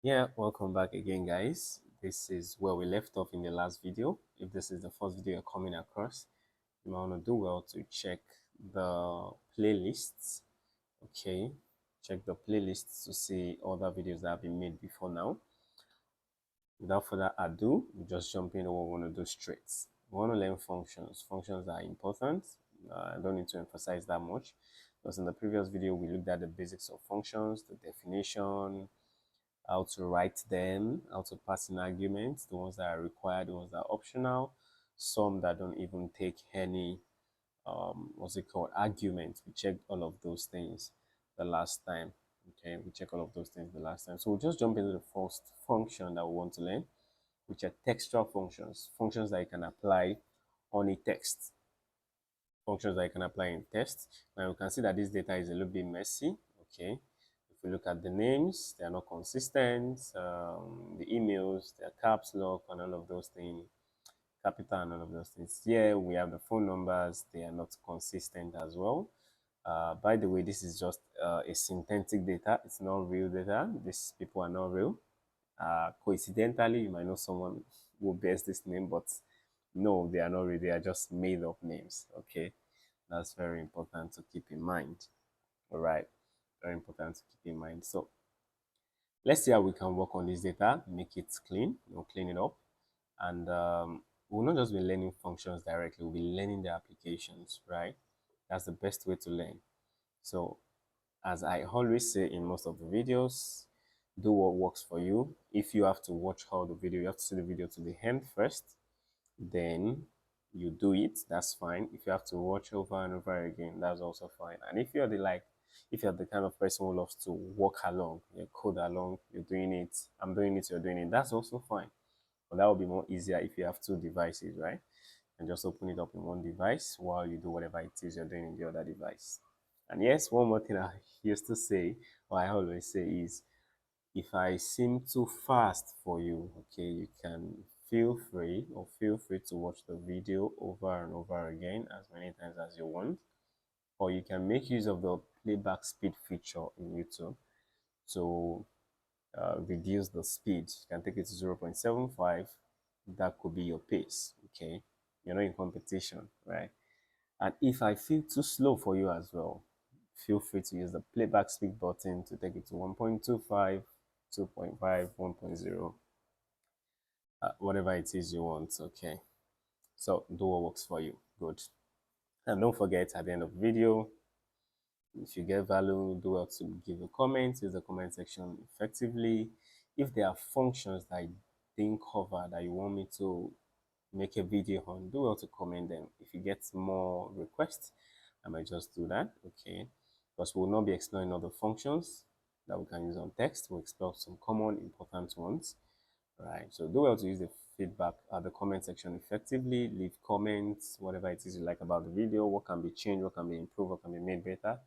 Yeah, welcome back again, guys. This is where we left off in the last video. If this is the first video you're coming across, you might want to do well to check the playlists. Okay, check the playlists to see other videos that have been made before now. Without further ado, we just jump into what we want to do straight. We want to learn functions. Functions are important. I don't need to emphasize that much because in the previous video we looked at the basics of functions, the definition, how to write them, how to pass in arguments, the ones that are required, the ones that are optional, some that don't even take any what's it called, argument. We checked all of those things the last time. Okay, we checked all of those things the last time. So we'll just jump into the first function that we want to learn, which are textual functions, functions that you can apply on a text. Functions that you can apply in text. Now you can see that this data is a little bit messy. Okay, if we look at the names, they are not consistent. The emails, their caps lock, and all of those things, capital and all of those things. Here we have the phone numbers, they are not consistent as well. By the way, this is just a synthetic data, it's not real data. These people are not real. Coincidentally, you might know someone who bears this name, but no, they are not real, they are just made up names. Okay, that's very important to keep in mind. All right, very important to keep in mind. So let's see how we can work on this data, make it clean, clean it up. And we'll not just be learning functions directly, we'll be learning the applications, right? That's the best way to learn. So as I always say in most of the videos, do what works for you. If you have to watch all the video, you have to see the video to the end first, then you do it, that's fine. If you have to watch over and over again, that's also fine. And if you're the kind of person who loves to walk along, you code along, you're doing it, I'm doing it, you're doing it, that's also fine. But that will be more easier if you have two devices, right? And just open it up in one device while you do whatever it is you're doing in the other device. And yes, one more thing I used to say, or I always say, is if I seem too fast for you, okay, you can feel free to watch the video over and over again as many times as you want, or you can make use of the playback speed feature in YouTube to reduce the speed. You can take it to 0.75. That could be your pace, okay? You're not in competition, right? And if I feel too slow for you as well, feel free to use the playback speed button to take it to 1.25, 2.5, 1.0, whatever it is you want, okay? So do what works for you. Good. And don't forget, at the end of the video, if you get value, do well to give a comment, use the comment section effectively. If there are functions that I didn't cover that you want me to make a video on, do well to comment them. If you get more requests, I might just do that, okay? Because we will not be exploring all the functions that we can use on text. We'll explore some common important ones, right? So do well to use the feedback at the comment section effectively. Leave comments, whatever it is you like about the video, what can be changed, what can be improved, what can be made better.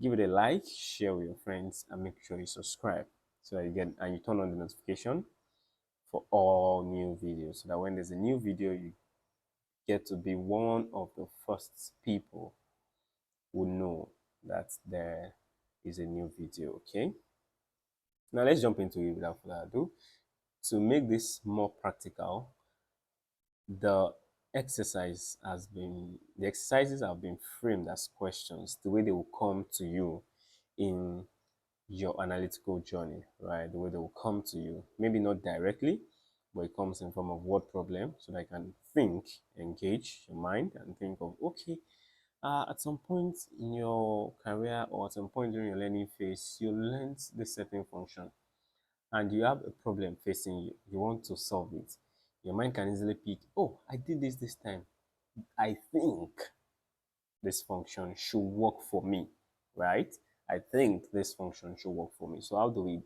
Give it a like, share with your friends, and make sure you subscribe so that you turn on the notification for all new videos, so that when there's a new video, you get to be one of the first people who know that there is a new video. Okay, now let's jump into it without further ado. To make this more practical, the the exercises have been framed as questions, the way they will come to you in your analytical journey, right? The way they will come to you, maybe not directly, but it comes in form of word problem, so that I can think, engage your mind, and think of, okay, at some point in your career or at some point during your learning phase, you learned this certain function, and you have a problem facing you. You want to solve it. Your mind can easily pick, oh, I did this time. I think this function should work for me, right? I think this function should work for me. So how do we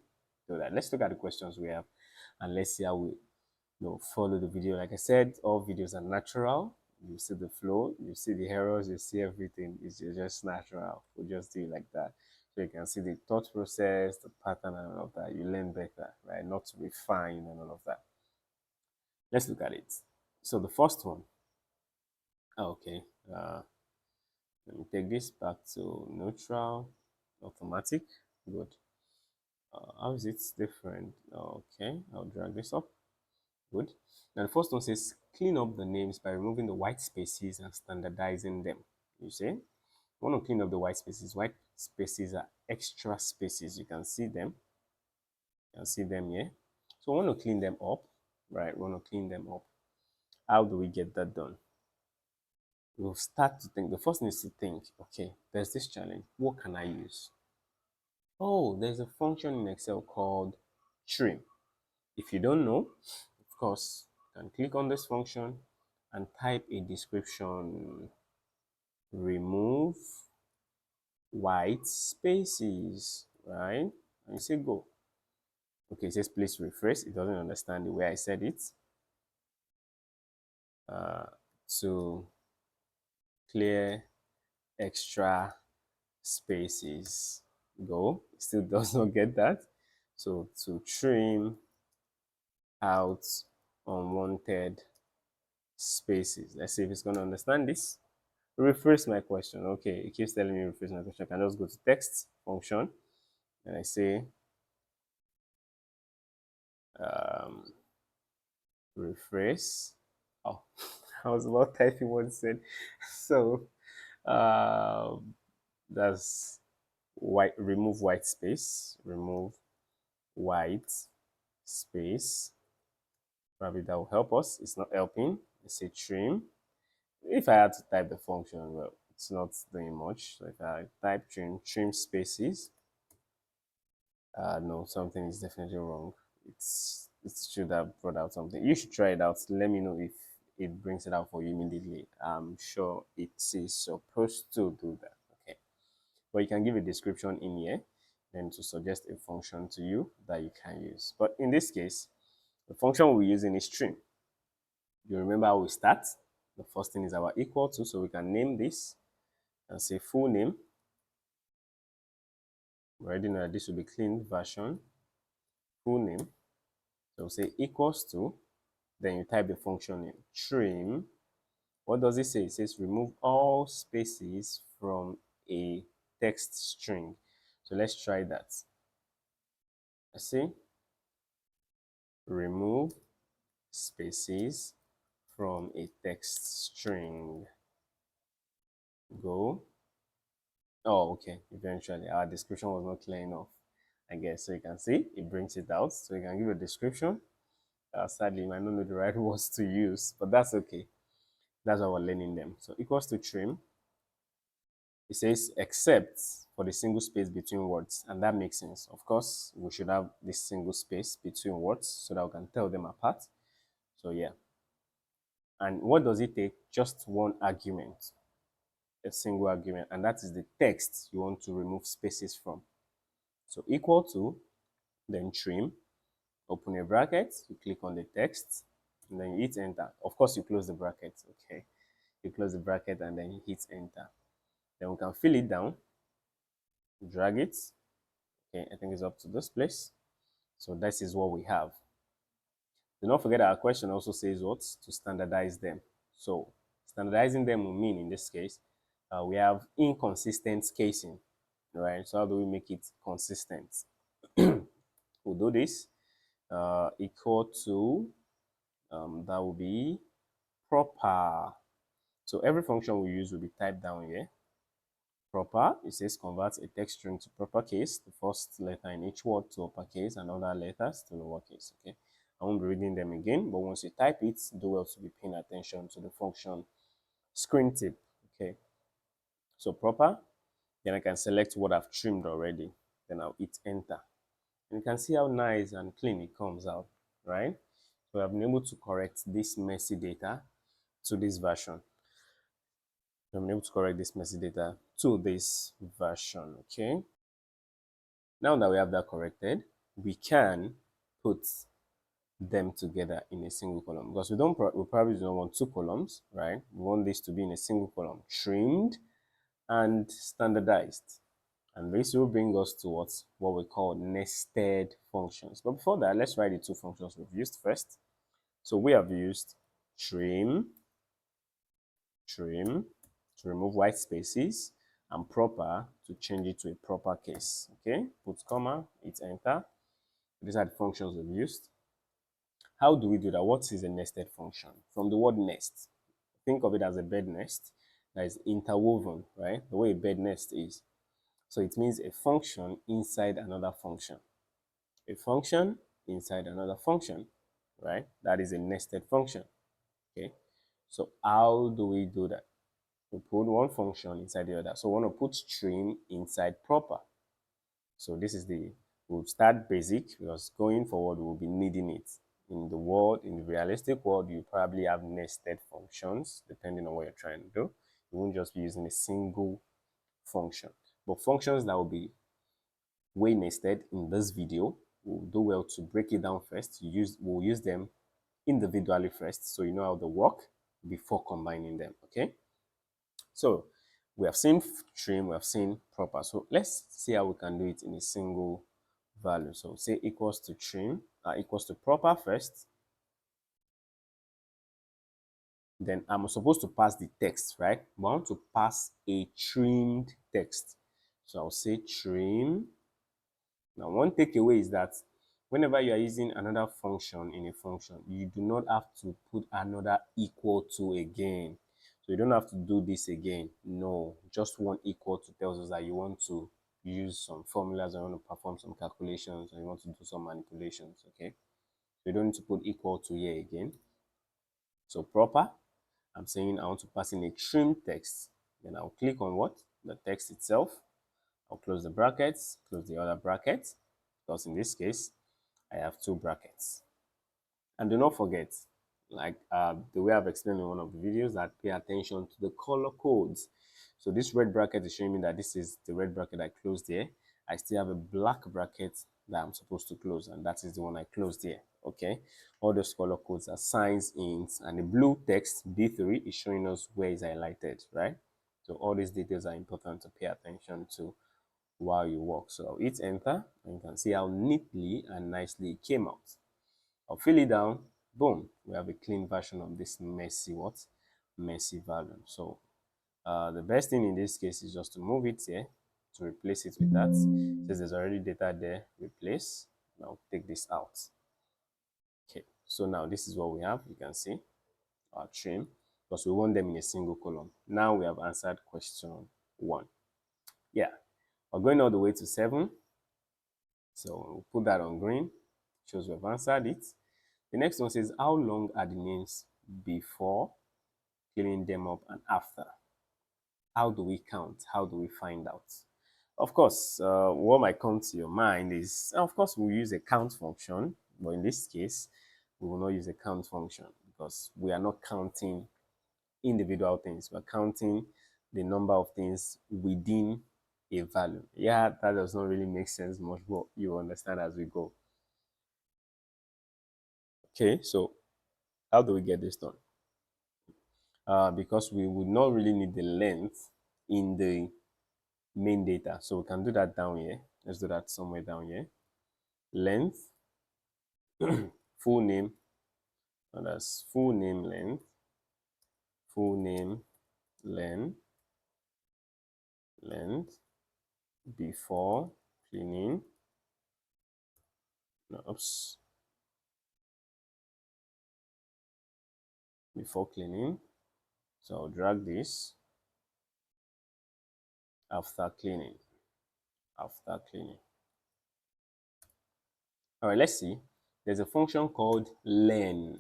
do that? Let's look at the questions we have, and let's see how we follow the video. Like I said, all videos are natural. You see the flow, you see the errors, you see everything. It's just natural. We just do it like that. So you can see the thought process, the pattern, and all of that. You learn better, right? Not to refine and all of that. Let's look at it. So the first one, okay. Let me take this back to neutral, automatic. Good. How is it different? Okay, I'll drag this up. Good. Now the first one says clean up the names by removing the white spaces and standardizing them. You see, you want to clean up the white spaces. White spaces are extra spaces. You can see them. You can see them here. So we want to clean them up, right? We want to clean them up. How do we get that done? We'll start to think. The first thing is to think, okay, there's this challenge. What can I use? Oh, there's a function in Excel called trim. If you don't know, of course, you can click on this function and type a description. Remove white spaces, right? And you say go. Okay, it says please refresh. It doesn't understand the way I said it. To clear extra spaces. Go. It still does not get that. So to trim out unwanted spaces. Let's see if it's going to understand this. Rephrase my question. Okay, it keeps telling me rephrase my question. I can just go to text function and I say um, rephrase. Oh, I was about typing what it said. So that's white. Remove white space. Remove white space. Probably that will help us. It's not helping. I say trim. If I had to type the function, well, it's not doing much. So if I type trim spaces, no, something is definitely wrong. It should have brought out something. You should try it out. Let me know if it brings it out for you immediately. I'm sure it is supposed to do that. Okay, but you can give a description in here and to suggest a function to you that you can use. But in this case, the function we're using is trim. You remember how we start? The first thing is our equal to, so we can name this and say full name. We already know that this will be clean version, full name. So we'll say equals to, then you type the function in trim. What does it say? It says remove all spaces from a text string. So let's try that. Let's see. Remove spaces from a text string. Go. Oh, okay. Eventually, our description was not clear enough, I guess. So you can see it brings it out. So you can give a description. Sadly, you might not know the right words to use, but that's okay. That's why we're learning them. So equals to trim. It says except for the single space between words, and that makes sense. Of course, we should have this single space between words so that we can tell them apart. So yeah. And what does it take? Just one argument, a single argument, and that is the text you want to remove spaces from. So equal to, then trim, open a bracket, you click on the text, and then you hit enter. Of course, you close the bracket, okay? You close the bracket and then you hit enter. Then we can fill it down, drag it. Okay, I think it's up to this place. So this is what we have. Do not forget our question also says what? To standardize them. So standardizing them will mean in this case, we have inconsistent casing, right? So how do we make it consistent? We'll do this equal to, that will be proper. So every function we use will be typed down here. Proper, it says convert a text string to proper case, the first letter in each word to uppercase and other letters to lowercase. Okay, I won't be reading them again, but once you type it, do well to be paying attention to the function screen tip. Okay, so proper, then I can select what I've trimmed already, then I'll hit enter. And you can see how nice and clean it comes out, right? So I've been able to correct this messy data to this version. I'm able to correct this messy data to this version, okay? Now that we have that corrected, we can put them together in a single column because we probably do not want two columns, right? We want this to be in a single column, trimmed and standardized. And this will bring us to what we call nested functions. But before that, let's write the two functions we've used first. So we have used trim to remove white spaces, and proper to change it to a proper case. Okay, put comma, hit enter. These are the functions we've used. How do we do that? What is a nested function? From the word nest, think of it as a bed nest that is interwoven, right? The way a bed nest is. So it means a function inside another function. A function inside another function, right? That is a nested function. Okay. So how do we do that? We put one function inside the other. So we want to put stream inside proper. So this is we'll start basic because going forward we'll be needing it. In the world, in the realistic world, you probably have nested functions depending on what you're trying to do. You won't just be using a single function. But functions that will be way nested in this video, we'll do well to break it down first. We'll use them individually first so you know how they work before combining them. Okay, so we have seen stream, we have seen proper. So let's see how we can do it in a single value. So say equals to stream equals to proper first. Then I'm supposed to pass the text, right? But I want to pass a trimmed text. So I'll say trim. Now, one takeaway is that whenever you are using another function in a function, you do not have to put another equal to again. So you don't have to do this again. No, just one equal to tells us that you want to use some formulas, or you want to perform some calculations, or you want to do some manipulations, okay? So you don't need to put equal to here again. So proper, I'm saying I want to pass in a trim text. Then I'll click on what? The text itself. I'll close the brackets, close the other bracket, because in this case, I have two brackets. And do not forget, like the way I've explained in one of the videos, that pay attention to the color codes. So this red bracket is showing me that this is the red bracket I closed here. I still have a black bracket that I'm supposed to close, and that is the one I closed here. Okay, all those color codes are signs, ints, and the blue text B3 is showing us where is highlighted, right? So all these details are important to pay attention to while you work. So I'll hit enter, and you can see how neatly and nicely it came out. I'll fill it down. Boom, we have a clean version of this messy messy value. So the best thing in this case is just to move it here, to replace it with that. Since there's already data there, replace. Now take this out. Okay, so now this is what we have. You can see our trim, because we want them in a single column. Now we have answered question 1. Yeah, we're going all the way to 7. So we'll put that on green, shows we've answered it. The next one says, how long are the names before, cleaning them up, and after? How do we count? How do we find out? Of course, what might come to your mind is, of course, we'll use a count function, but in this case, we will not use a count function because we are not counting individual things. We're counting the number of things within a value. Yeah, that does not really make sense much, but you understand as we go. Okay, so how do we get this done? Because we would not really need the length in the main data. So we can do that down here. Let's do that somewhere down here. Length, full name, and that's full name length, full name length, length, before cleaning, no, oops, before cleaning. So I'll drag this after cleaning, after cleaning. All right, let's see. There's a function called len,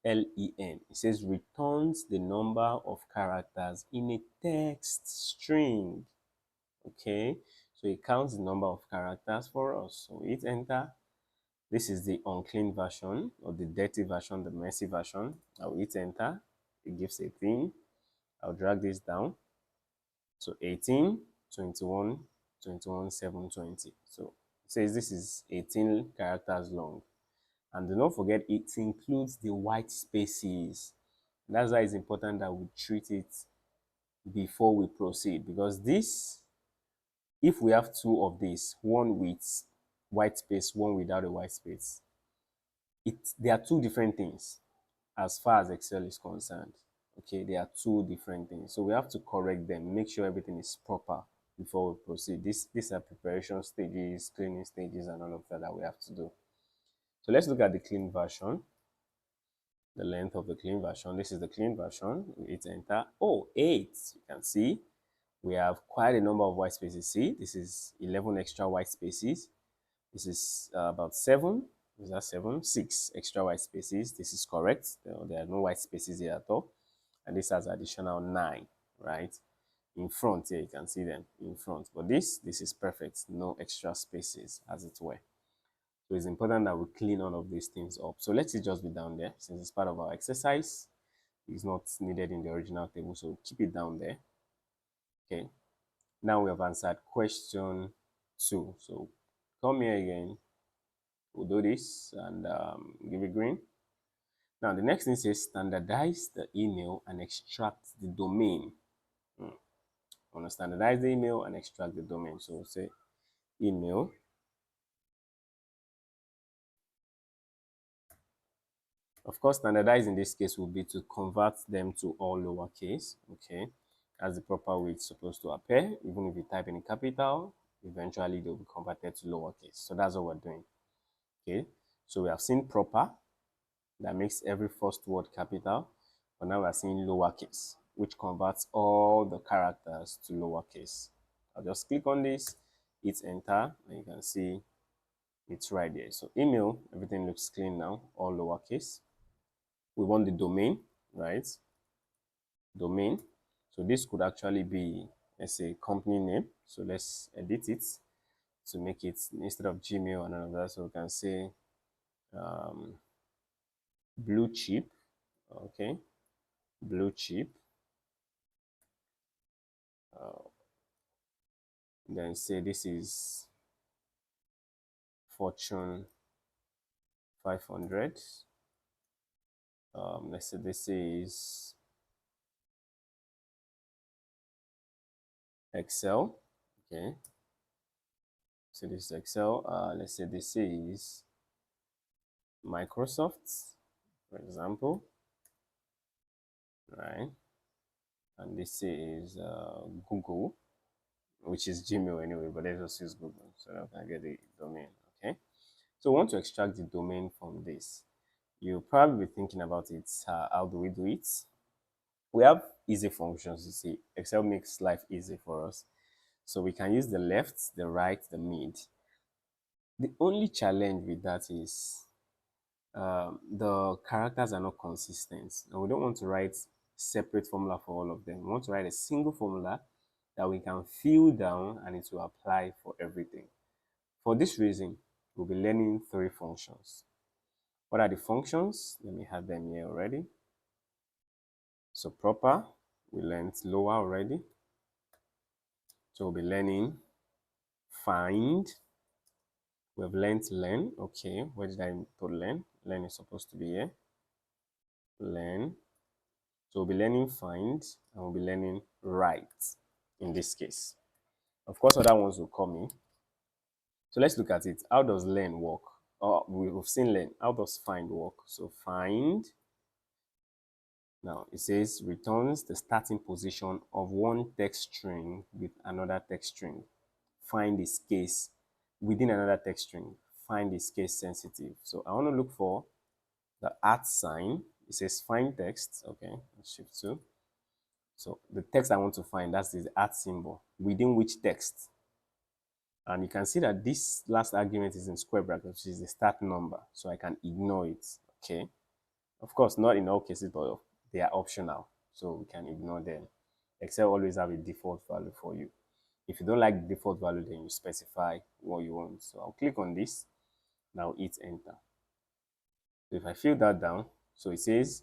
L-E-N. It says returns the number of characters in a text string. Okay, so it counts the number of characters for us. So hit enter. This is the unclean version, or the dirty version, the messy version. I'll hit enter. It gives 18. I'll drag this down. So 18, 21, 21, 7, 20. So it says this is 18 characters long. And do not forget, it includes the white spaces. That's why it's important that we treat it before we proceed, because this, if we have two of these, one with white space, one without a white space, they are two different things as far as Excel is concerned. Okay, they are two different things. So we have to correct them, make sure everything is proper before we proceed. These are preparation stages, cleaning stages, and all of that we have to do. So let's look at the clean version, the length of the clean version. This is the clean version. Hit enter. Oh, 8. You can see we have quite a number of white spaces. See, this is 11 extra white spaces. This is about 7. Is that 7? 6 extra white spaces. This is correct. There are no white spaces here at all. And this has additional 9, right? In front here, you can see them in front. But this is perfect. No extra spaces, as it were. So it's important that we clean all of these things up. So let it just be down there since it's part of our exercise. It's not needed in the original table, so keep it down there. Okay. Now we have answered question 2. So come here again. We'll do this and give it green. Now the next thing says standardize the email and extract the domain. I want to standardize the email and extract the domain. So we'll say email. Of course, standardize in this case will be to convert them to all lowercase. Okay, that's the proper way it's supposed to appear. Even if you type in capital, eventually they'll be converted to lowercase. So that's what we're doing. Okay, so we have seen proper, that makes every first word capital, but now we're seeing lowercase, which converts all the characters to lowercase. I'll just click on this, hit enter, and you can see it's right there. So email, everything looks clean now, all lowercase. We want the domain, right? Domain. So this could actually be, let's say, company name. So let's edit it to make it, instead of Gmail and all of that, so we can say blue chip. Okay, blue chip. Then say this is Fortune 500. Let's say this is Excel. Okay, so this is Excel. Let's say this is Microsoft, for example, right? And this is Google, which is Gmail anyway, but let's just use Google so that I can get the domain. Okay, so we want to extract the domain from this. You'll probably be thinking about it. How do we do it? We have easy functions. You see, Excel makes life easy for us. So we can use the left, the right, the mid. The only challenge with that is the characters are not consistent. And we don't want to write separate formula for all of them. We want to write a single formula that we can fill down and it will apply for everything. For this reason, we'll be learning 3 functions. What are the functions? Let me have them here already. So proper, we learned lower already. So we'll be learning find. We've learned learn. Okay, where did I put learn? Learn is supposed to be here. Learn. So we'll be learning find and we'll be learning write in this case. Of course, other ones will come in. So let's look at it. How does learn work? Oh, we've seen learn. How does find work? So find. Now it says returns the starting position of one text string with another text string. Find is case within another text string. Find is case sensitive. So I want to look for the @ sign. It says find text. Okay, shift 2. So the text I want to find, that's the @ symbol. Within which text? And you can see that this last argument is in square brackets, which is the start number. So I can ignore it. Okay. Of course, not in all cases, but they are optional. So we can ignore them. Excel always have a default value for you. If you don't like the default value, then you specify what you want. So I'll click on this. Now hit enter. So if I fill that down, so it says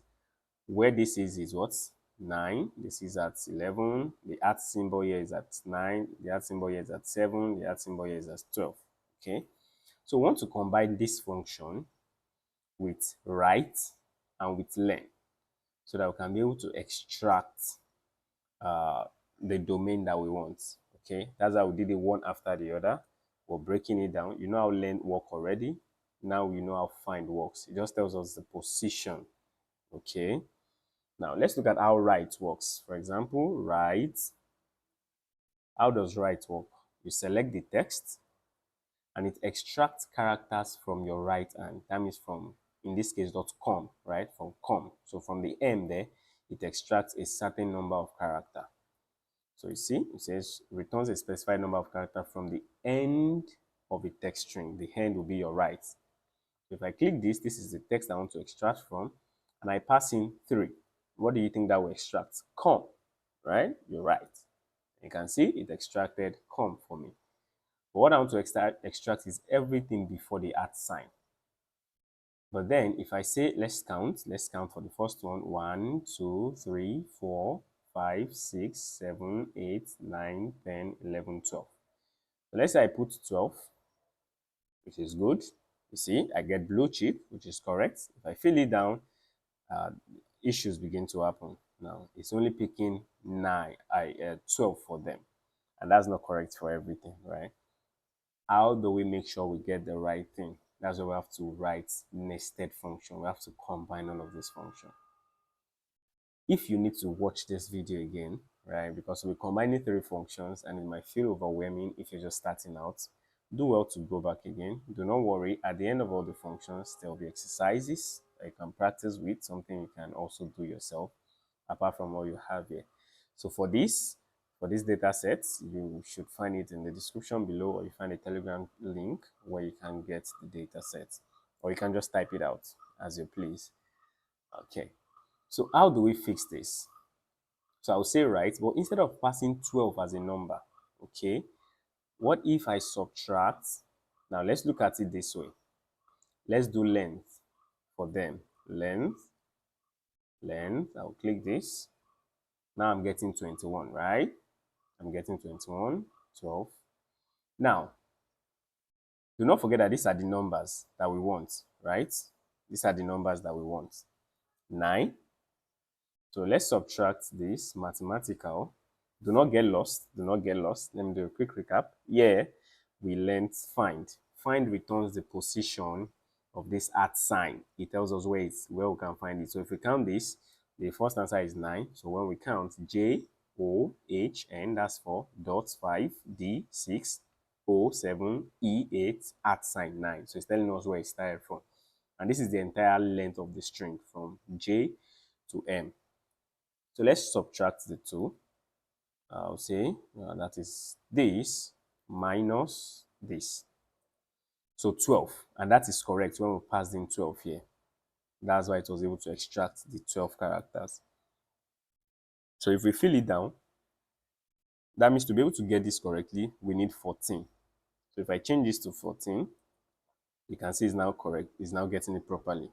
where this is what? 9. This is at 11. The @ symbol here is at 9. The @ symbol here is at 7. The @ symbol here is at 12. Okay. So we want to combine this function with write and with learn so that we can be able to extract the domain that we want. Okay, that's how we did it one after the other. We're breaking it down. You know how learn work already. Now you know how find works. It just tells us the position. Okay, now let's look at how write works. For example, write How does write work? You select the text and it extracts characters from your right hand. That means from, in this case, .com, right? From com. So from the M there, it extracts a certain number of character. So you see, it says returns a specified number of character from the end of a text string. The end will be your right. So if I click this, this is the text I want to extract from, and I pass in 3. What do you think that will extract? Com, right? You're right. You can see it extracted com for me. But what I want to extract is everything before the @ sign. But then if I say let's count for the first one. 1, 2, 3, 4, 5, 6, 7, 8, 9, 10, 11, 12. So let's say I put 12, which is good. You see, I get blue chip, which is correct. If I fill it down, uh, issues begin to happen. Now, it's only picking 12 for them. And that's not correct for everything, right? How do we make sure we get the right thing? That's why we have to write nested function. We have to combine all of this function. If you need to watch this video again, right, because we're combining 3 functions and it might feel overwhelming if you're just starting out, do well to go back again. Do not worry, at the end of all the functions, there will be exercises that you can practice with, something you can also do yourself, apart from what you have here. So for this data set, you should find it in the description below, or you find a Telegram link where you can get the data set, or you can just type it out as you please. Okay, so how do we fix this? So I'll say right, but instead of passing 12 as a number, okay, what if I subtract? Now let's look at it this way. Let's do length for them. Length, I'll click this. Now I'm getting 21, right? I'm getting 21, 12. Now, do not forget that these are the numbers that we want, right? These are the numbers that we want. 9. So let's subtract this, mathematical. Do not get lost. Do not get lost. Let me do a quick recap. Here, we learned find. Find returns the position of this @ sign. It tells us where we can find it. So if we count this, the first answer is 9. So when we count JOHN, that's 4, .5, D6, O7, E8, @ sign 9. So it's telling us where it started from. And this is the entire length of the string from J to M. So let's subtract the 2. I'll say that is this minus this. So 12, and that is correct when we passed in 12 here. That's why it was able to extract the 12 characters. So if we fill it down, that means to be able to get this correctly, we need 14. So if I change this to 14, you can see it's now correct. It's now getting it properly.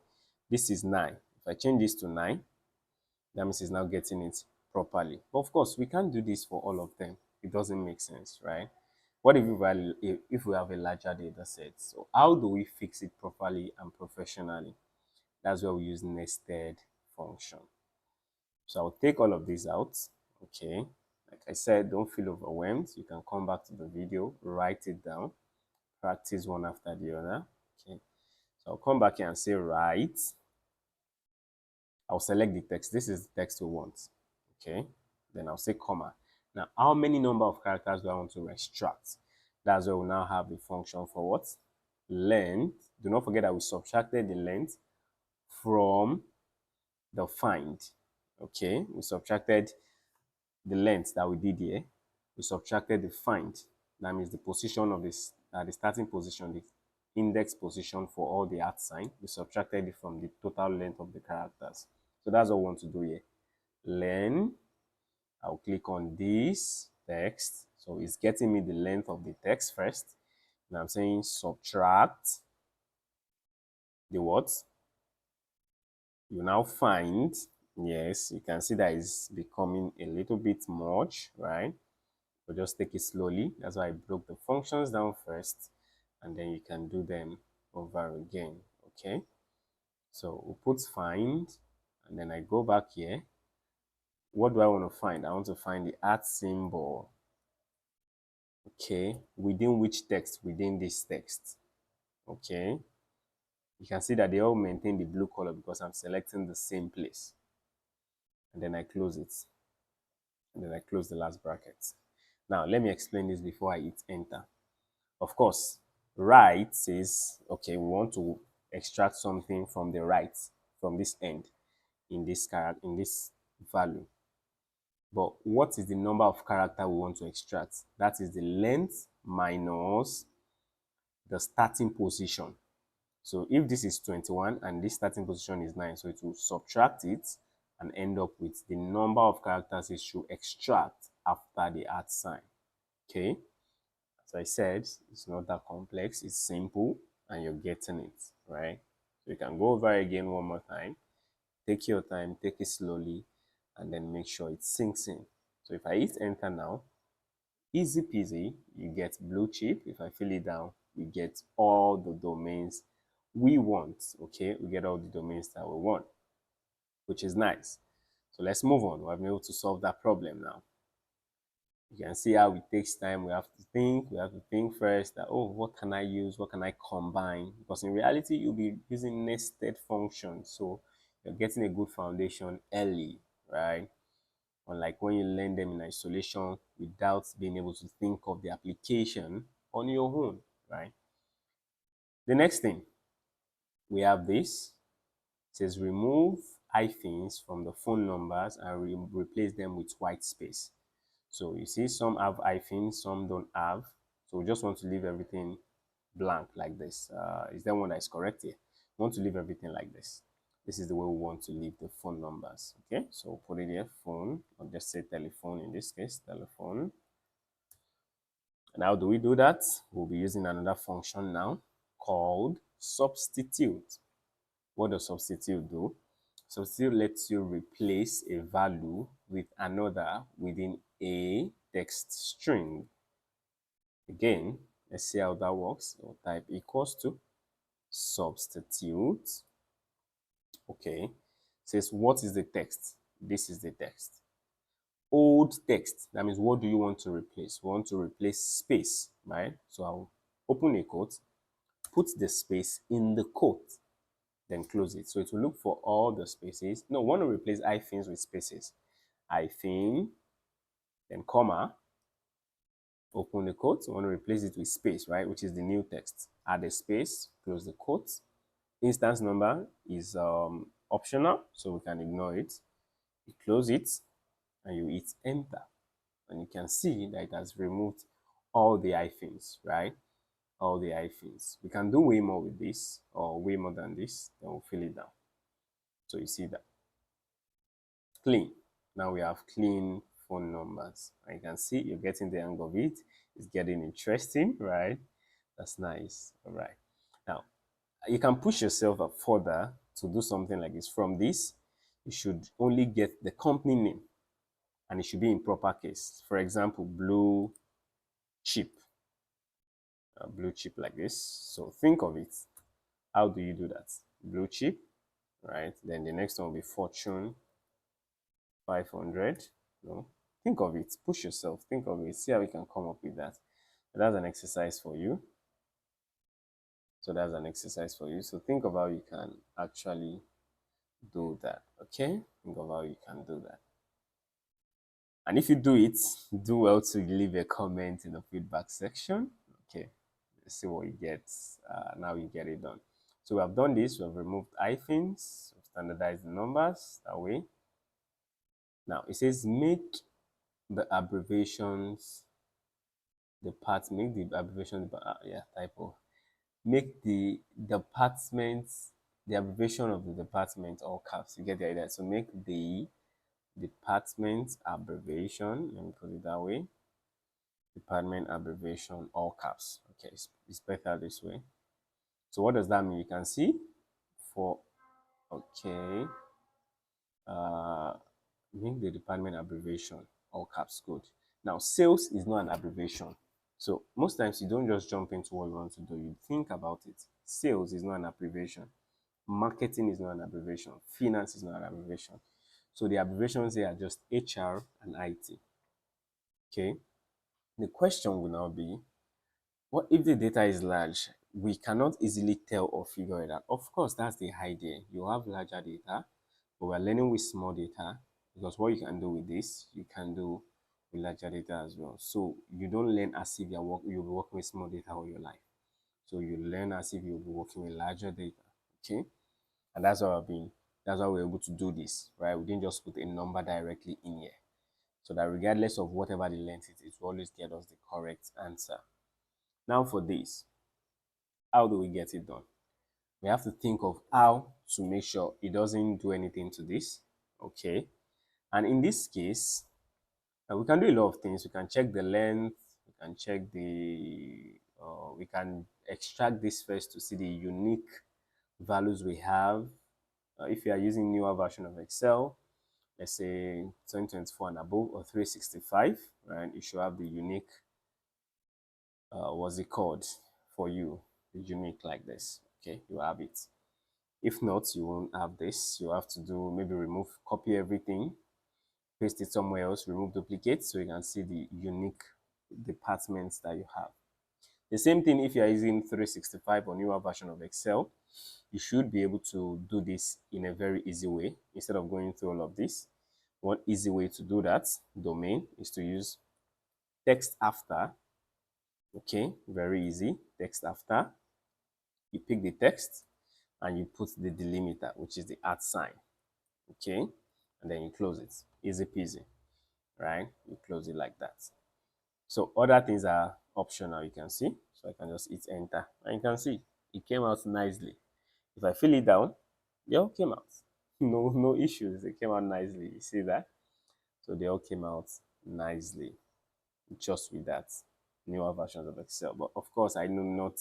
This is 9. If I change this to 9, that means it's now getting it properly. But of course, we can't do this for all of them. It doesn't make sense, right? What if we have a larger data set? So how do we fix it properly and professionally? That's where we use nested function. So I'll take all of these out. Okay. Like I said, don't feel overwhelmed. You can come back to the video, write it down, practice one after the other. Okay. So I'll come back here and say write. I'll select the text. This is the text we want. Okay. Then I'll say comma. Now, how many number of characters do I want to extract? That's where we now have the function for what? Length. Do not forget that we subtracted the length from the find. Okay. We subtracted the length that we did here. We subtracted the find. That means the position of this, the starting position, the index position for all the @ sign. We subtracted it from the total length of the characters. So that's what we want to do here. Len, I'll click on this text. So it's getting me the length of the text first. And I'm saying subtract the what? You now find, yes, you can see that it's becoming a little bit much, right? But just take it slowly. That's why I broke the functions down first, and then you can do them over again, okay? So we put find, and then I go back here. What do I want to find? I want to find the @ symbol. Okay, within which text? Within this text. Okay, you can see that they all maintain the blue color because I'm selecting the same place. And then I close it. And then I close the last bracket. Now, let me explain this before I hit enter. Of course, right says, okay, we want to extract something from the right, from this end, in this character, in this value. But what is the number of character we want to extract? That is the length minus the starting position. So if this is 21 and this starting position is 9, so it will subtract it and end up with the number of characters it should extract after the @ sign. Okay, as I said, it's not that complex, it's simple, and you're getting it, right? So you can go over again one more time. Take your time, take it slowly, and then make sure it sinks in. So if I hit enter now, easy peasy, you get blue chip. If I fill it down, we get all the domains we want. Okay, we get all the domains that we want, which is nice. So let's move on. We've been able to solve that problem now. You can see how it takes time. We have to think first that, oh, what can I use? What can I combine? Because in reality, you'll be using nested functions. So you're getting a good foundation early, right? Unlike when you learn them in isolation without being able to think of the application on your own, right? The next thing, we have this. It says remove hyphens from the phone numbers and replace them with white space. So you see some have hyphens, some don't have. So we just want to leave everything blank like this. Is there one that is correct here? We want to leave everything like this. This is the way we want to leave the phone numbers. Okay, so put it here, phone, or just say telephone in this case, telephone. And how do we do that? We'll be using another function now called substitute. What does substitute do? Substitute lets you replace a value with another within a text string. Again, let's see how that works. We'll type equals to substitute. Okay, says what is the text? This is the text. Old text, that means what do you want to replace? We want to replace space, right? So I'll open a quote, put the space in the quote, then close it. So it will look for all the spaces. No, we want to replace hyphens with spaces. Hyphen, then comma, open the quote. We want to replace it with space, right? Which is the new text. Add a space, close the quote. Instance number is optional, so we can ignore it. You close it and you hit enter. And you can see that it has removed all the hyphens, right? All the hyphens. We can do way more with this, or way more than this, then we'll fill it down. So you see that. Clean. Now we have clean phone numbers. And you can see you're getting the hang of it. It's getting interesting, right? That's nice. All right. Now, you can push yourself up further to do something like this. From this, you should only get the company name, and it should be in proper case. For example, blue chip. Blue chip like this. So think of it. How do you do that? Blue chip, right? Then the next one will be Fortune 500. No, think of it. Push yourself. Think of it. See how you can come up with that. That's an exercise for you. So that's an exercise for you. So think of how you can actually do that. Okay? Think of how you can do that. And if you do it, do well to leave a comment in the feedback section. Okay, let's see what you get. Now you get it done. So we have done this. We have removed hyphens, we've standardized the numbers that way. Now it says make the abbreviations make the abbreviation typo. Make the departments the abbreviation of the department all caps. You get the idea. So make the department abbreviation. Let me put it that way. Department abbreviation all caps. Okay, it's better this way. So what does that mean? You can see for okay, make the department abbreviation all caps. Good. Now sales is not an abbreviation, so most times you don't just jump into what you want to do. You think about it. Sales is not an abbreviation. Marketing is not an abbreviation. Finance is not an abbreviation. So the abbreviations here are just HR and IT. Okay. The question will now be, what if the data is large? We cannot easily tell or figure it out. Of course, that's the idea. You have larger data, but we're learning with small data, because what you can do with this, you can do with larger data as well. So you don't learn as if you'll be working with small data all your life. So you learn as if you'll be working with larger data. Okay. And that's why we're able to do this, right? We didn't just put a number directly in here. So that regardless of whatever the length is, it will always get us the correct answer. Now for this, how do we get it done? We have to think of how to make sure it doesn't do anything to this. Okay. And in this case, we can do a lot of things. We can check the length, we can check we can extract this first to see the unique values we have. If you are using newer version of Excel, let's say 2024 and above or 365, right, you should have the unique, what's it called for you, unique like this. Okay, you have it. If not, you won't have this. You have to do maybe copy everything, paste it somewhere else, remove duplicates so you can see the unique departments that you have. The same thing if you are using 365 or newer version of Excel, you should be able to do this in a very easy way instead of going through all of this. One easy way to do that, domain, is to use text after. Okay, very easy. Text after. You pick the text and you put the delimiter, which is the @ sign. Okay, and then you close it. Easy peasy, right? You close it like that. So other things are optional, you can see. So I can just hit enter and you can see it came out nicely. If I fill it down, they all came out. No issues. They came out nicely. You see that? So they all came out nicely just with that newer versions of Excel. But of course, I know not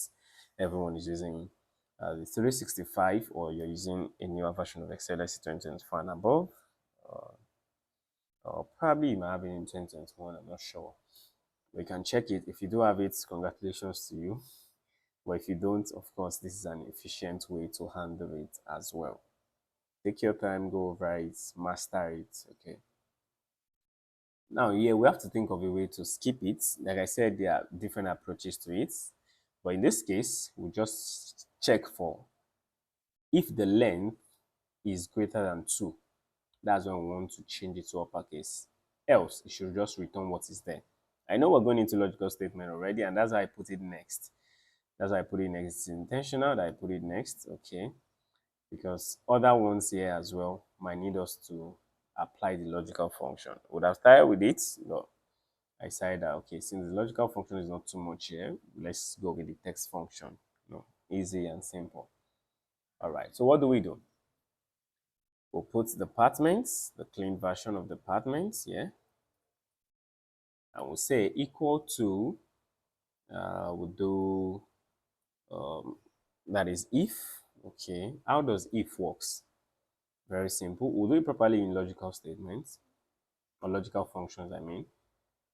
everyone is using the 365 or you're using a newer version of Excel, let's say 2024 and above. Or probably you might have it in 2021, I'm not sure. We can check it. If you do have it, congratulations to you. But if you don't, of course, this is an efficient way to handle it as well. Take your time, go over it, master it, okay? Now, yeah, we have to think of a way to skip it. Like I said, there are different approaches to it. But in this case, we just check for if the length is greater than 2. That's when we want to change it to uppercase. Else, it should just return what is there. I know we're going into logical statement already, and that's why I put it next. That's why I put it next. It's intentional that I put it next, okay? Because other ones here as well might need us to apply the logical function. Would have started with it, but I decided that, okay, since the logical function is not too much here, let's go with the text function. Easy and simple. All right, so what do? We'll put departments, the clean version of departments, yeah, and we'll say equal to, we'll do, that is if, okay. How does if works? Very simple. We'll do it properly in logical statements, or logical functions, I mean.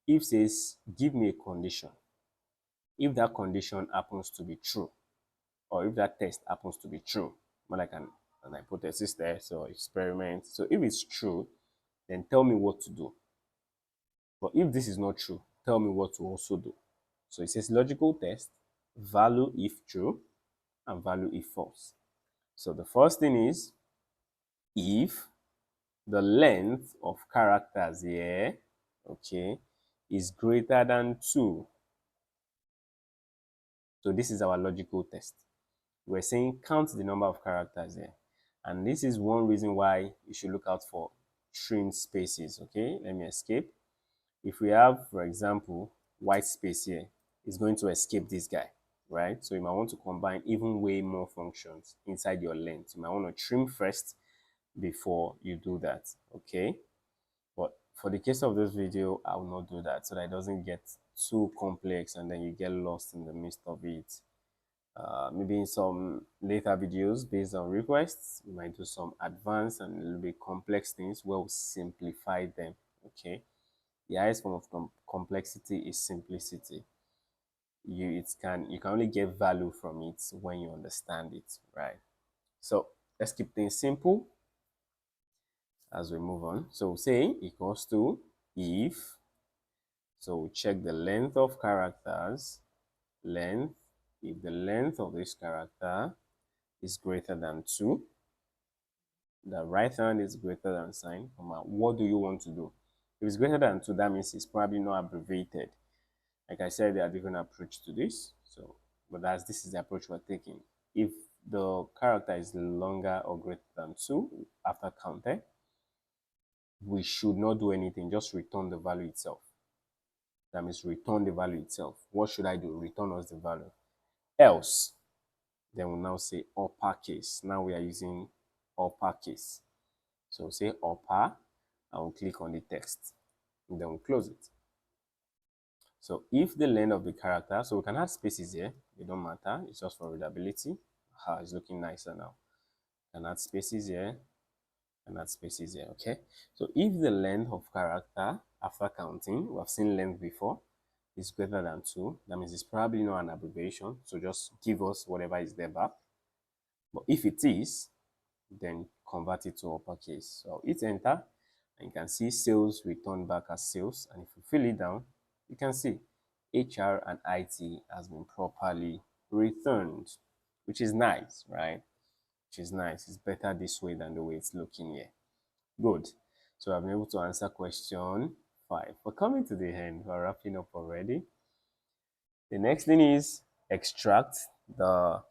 If says, give me a condition. If that condition happens to be true, or if that test happens to be true, more like an hypothesis there, so experiment. So if it's true, then tell me what to do. But if this is not true, tell me what to also do. So it says logical test, value if true, and value if false. So the first thing is, if the length of characters here, okay, is greater than 2. So this is our logical test. We're saying count the number of characters here. And this is one reason why you should look out for trimmed spaces, okay? Let me escape. If we have, for example, white space here, it's going to escape this guy, right? So you might want to combine even way more functions inside your length. You might want to trim first before you do that, okay? But for the case of this video, I will not do that so that it doesn't get too complex and then you get lost in the midst of it. Maybe in some later videos based on requests, we might do some advanced and a little bit complex things where we simplify them, okay? The highest form of complexity is simplicity. You can only get value from it when you understand it, right? So let's keep things simple as we move on. So say equals to if, so we check the length of characters, length, if the length of this character is greater than 2, the right hand is greater than sign, what do you want to do? If it's greater than 2, that means it's probably not abbreviated. Like I said, there are different approach to this. So, but this is the approach we're taking. If the character is longer or greater than 2 after counted, we should not do anything, just return the value itself. That means return the value itself. What should I do? Return us the value. Else, then we'll now say uppercase. Now we are using uppercase. So say upper, and we'll click on the text, and then we'll close it. So if the length of the character, so we can add spaces here, they don't matter, it's just for readability. It's looking nicer now. You can add spaces here, and add spaces here, okay? So if the length of character after counting, we have seen length before, is greater than 2, that means it's probably not an abbreviation, so just give us whatever is there back. But if it is, then convert it to uppercase. So hit enter, and you can see sales returned back as sales, and if you fill it down, you can see HR and IT has been properly returned, which is nice, right? Which is nice. It's better this way than the way it's looking here. Good. So I've been able to answer question 5. We're coming to the end. We're wrapping up already. The next thing is extract the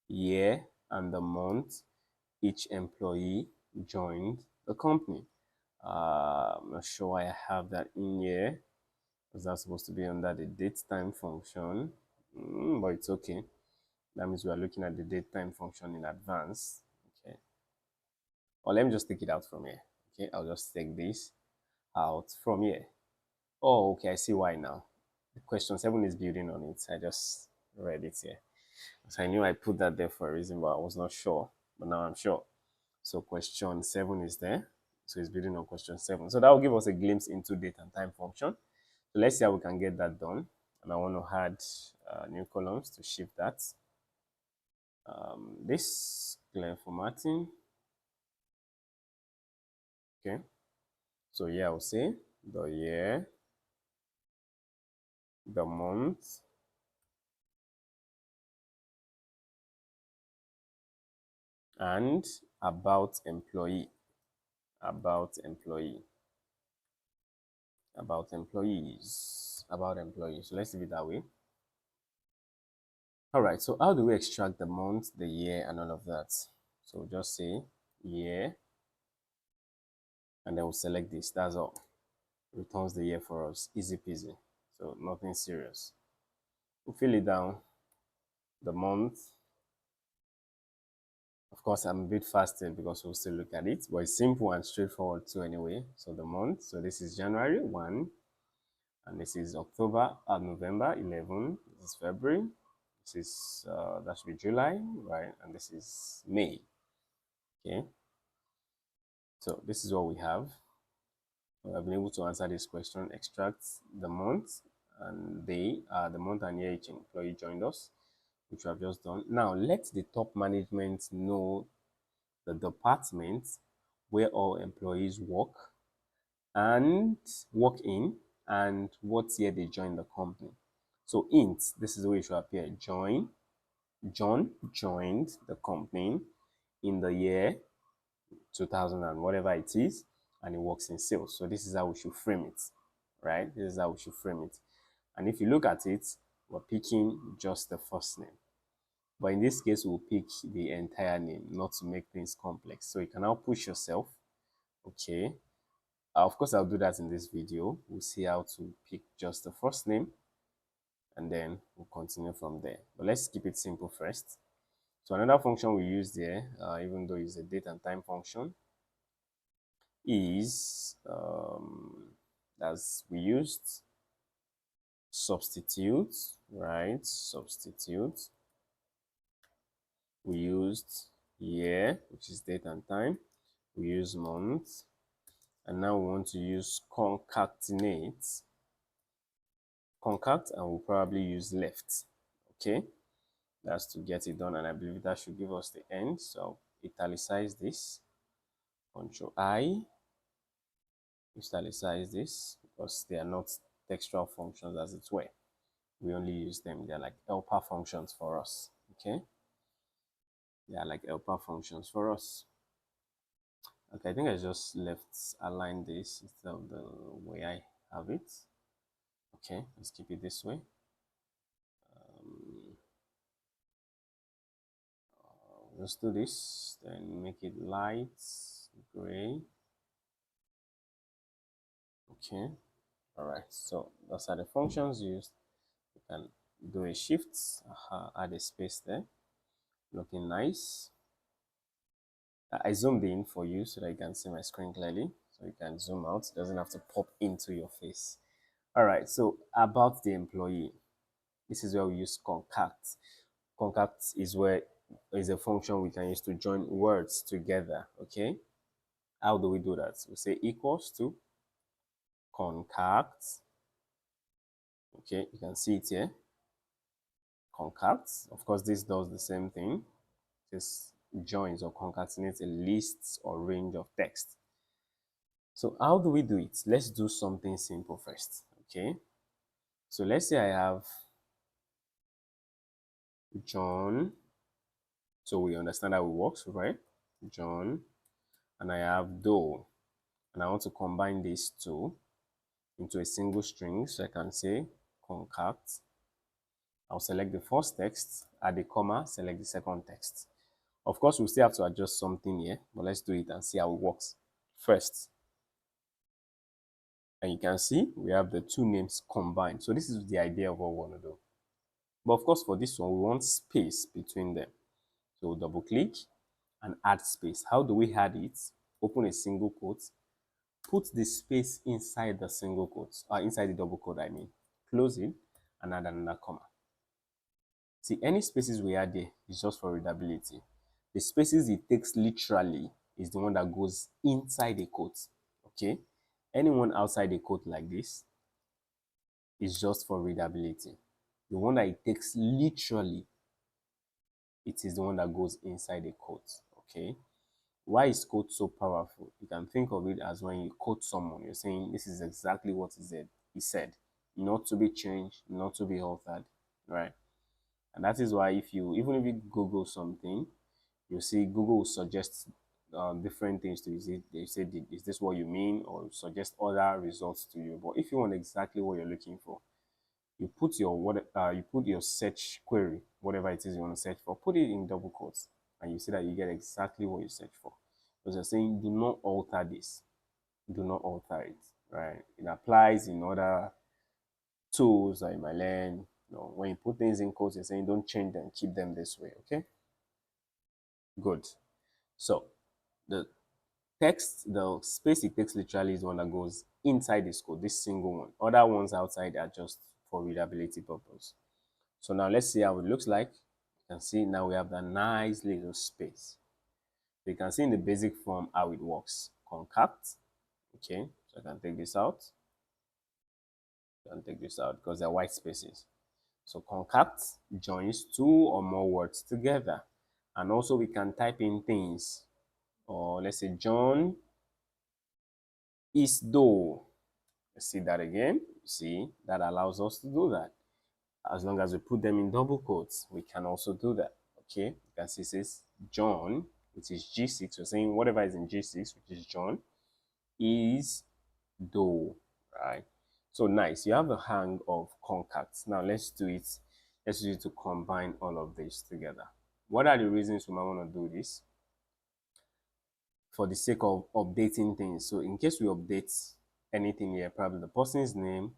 year and the month each employee joined the company. I'm not sure why I have that in here. Is that supposed to be under the date time function? But it's okay. That means we are looking at the date time function in advance. Okay. Or let me just take it out from here. Okay, I'll just take this out from here. Oh, okay, I see why now. The question 7 is building on it. I just read it here. So I knew I put that there for a reason, but I was not sure. But now I'm sure. So question 7 is there. So it's building on question 7. So that will give us a glimpse into date and time function. So let's see how we can get that done. And I want to add new columns to shift that. This clear formatting. Okay. So here I'll say the year, the month, and about employee. About employee. About employees. About employees. So let's leave it that way. All right, so how do we extract the month, the year, and all of that? So just say year, and then we'll select this. That's all. Returns the year for us. Easy peasy. So nothing serious. We'll fill it down. The month. Of course, I'm a bit faster because we'll still look at it, but it's simple and straightforward too anyway. So the month. So this is January 1, and this is October and November 11. This is February. This is that should be July, right? And this is May. Okay. So this is what we have. I've been able to answer this question. Extract the month and day, the month and year each employee joined us, which we have just done. Now let the top management know the department where all employees work and work in, and what year they joined the company. So int, this is the way it should appear. John joined the company in the year 2000 and whatever it is, and he works in sales. So this is how we should frame it, right? This is how we should frame it. And if you look at it, we're picking just the first name. But in this case, we'll pick the entire name, not to make things complex. So you can now push yourself. Okay. Of course, I'll do that in this video. We'll see how to pick just the first name, and then we'll continue from there. But let's keep it simple first. So another function we use there, even though it's a date and time function, is as we used substitute, right? Substitute. We used year, which is date and time. We use month, and now we want to use concatenate. Concat, and we'll probably use left. Okay, that's to get it done, and I believe that should give us the end. So italicize this. Control I. Italicize this because they are not textual functions as it were. We only use them. They're like helper functions for us. Okay, they are like helper functions for us. Okay, I think I just left align this instead of the way I have it. Okay, let's keep it this way. Let's do this, then make it light gray. Okay, all right. So those are the functions used. You can do a shift, add a space there, looking nice. I zoomed in for you so that you can see my screen clearly. So you can zoom out. It doesn't have to pop into your face. All right. So about the employee, this is where we use concat. Concat is a function we can use to join words together. Okay. How do we do that? We say equals to concat. Okay, you can see it here. Concat. Of course, this does the same thing. Just joins or concatenates a list or range of text. So how do we do it? Let's do something simple first. Okay. So let's say I have John. So we understand how it works, right? John. And I have Doe. And I want to combine these two into a single string. So I can say concat. I'll select the first text, add a comma, select the second text. Of course, we still have to adjust something here, but let's do it and see how it works. First, and you can see we have the two names combined. So this is the idea of what we want to do. But of course, for this one, we want space between them. So double click and add space. How do we add it? Open a single quote, put the space inside the single quote, inside the double quote, I mean. Close it and add another comma. See, any spaces we add there is just for readability. The spaces it takes literally is the one that goes inside a quote. Okay? Anyone outside a quote like this is just for readability. The one that it takes literally, it is the one that goes inside a quote. Okay? Why is quote so powerful? You can think of it as when you quote someone, you're saying this is exactly what he said, not to be changed, not to be altered, right? And that is why if you even if you Google something, you see Google will suggest different things to you. They say, is this what you mean? Or suggest other results to you. But if you want exactly what you're looking for, you put your search query, whatever it is you want to search for, put it in double quotes, and you see that you get exactly what you search for. Because you're saying, do not alter this, do not alter it, right? It applies in other tools that you might learn. When you put things in quotes, you're saying don't change them, keep them this way. Okay, good. So the the space it takes literally is the one that goes inside this code, this single one. Other ones outside are just for readability purpose. So now let's see how it looks like. You can see now we have that nice little space. So you can see in the basic form how it works. Concat. Okay, so I can take this out. I can take this out because they're white spaces. So concat joins two or more words together. And also we can type in things. Or let's say John is Doe. Let's see that again. See, that allows us to do that. As long as we put them in double quotes, we can also do that. Okay, you can see it says John, which is G6. We're saying whatever is in G6, which is John, is Doe, right? So nice. You have a hang of concats. Now let's do it. Let's use it to combine all of this together. What are the reasons we might want to do this? For the sake of updating things. So in case we update anything here, probably the person's name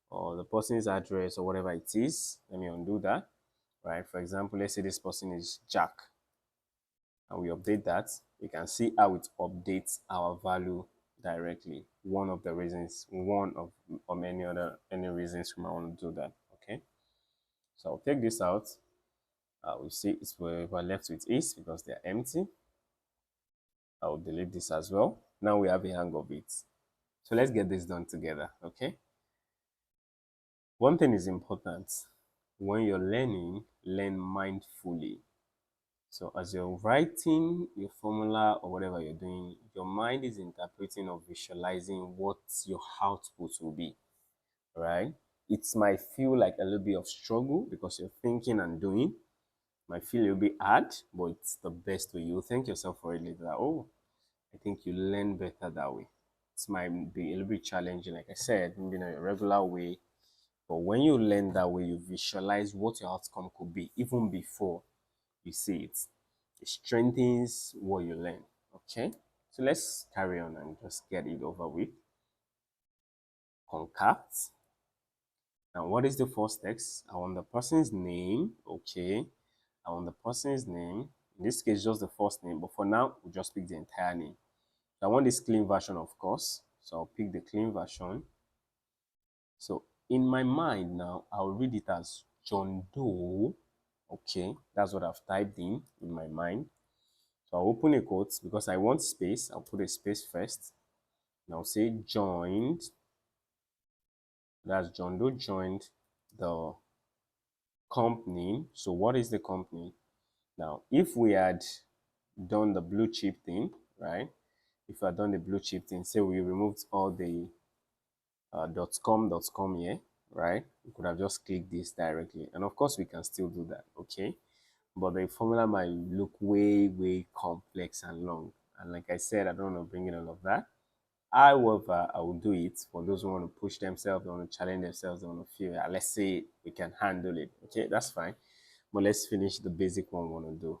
or the person's address or whatever it is, let me undo that, right? For example, let's say this person is Jack and we update that, we can see how it updates our value directly. One of the reasons, one of any reasons we might want to do that. Okay, so I'll take this out. We see it's where we're left with is because they're empty. I'll delete this as well. Now we have a hang of it. So let's get this done together. Okay, one thing is important: when you're learning, learn mindfully. So as you're writing your formula or whatever you're doing, your mind is interpreting or visualizing what your output will be, right? It might feel like a little bit of struggle because you're thinking and doing. It might feel a little bit hard, but it's the best way. You'll thank yourself for it later. Oh, I think you learn better that way. It might be a little bit challenging, like I said, maybe in a regular way. But when you learn that way, you visualize what your outcome could be even before you see it. It strengthens what you learn. Okay? So let's carry on and just get it over with. CONCAT. Now, what is the first text? I want the person's name. Okay. I want the person's name. In this case, just the first name. But for now, we'll just pick the entire name. So I want this clean version, of course. So I'll pick the clean version. So in my mind now, I'll read it as John Doe. Okay, that's what I've typed in my mind. So I'll open a quote because I want space. I'll put a space first. And I'll say joined. That's John Doe joined the company. So what is the company? Now, if we had done the blue chip thing, right? If we had done the blue chip thing, say we removed all the .com here, right? We could have just clicked this directly. And of course, we can still do that, okay? But the formula might look way, way complex and long. And like I said, I don't want to bring in all of that. However, I will do it for those who want to push themselves, they want to challenge themselves, they want to feel, let's say we can handle it. Okay, that's fine. But let's finish the basic one we want to do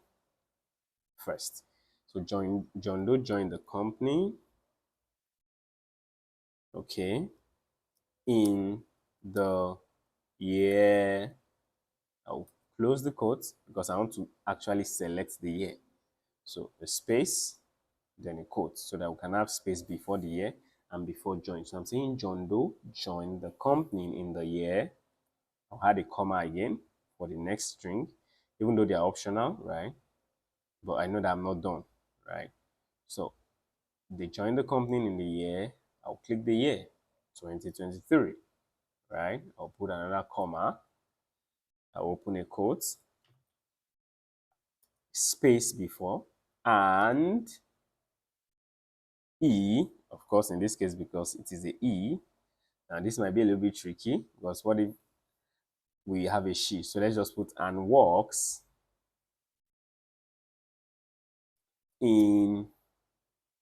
first. So John Doe joined the company, okay, in the year. I'll close the quotes because I want to actually select the year. So a space, then a quote, so that we can have space before the year and before join. So I'm saying John Doe joined the company in the year. I'll add a comma again for the next string, even though they're optional, right? But I know that I'm not done, right? So they joined the company in the year. I'll click the year, 2023, right? I'll put another comma. I'll open a quote, space before, and E, of course, in this case, because it is a E. Now, this might be a little bit tricky because what if we have a she? So let's just put and works in,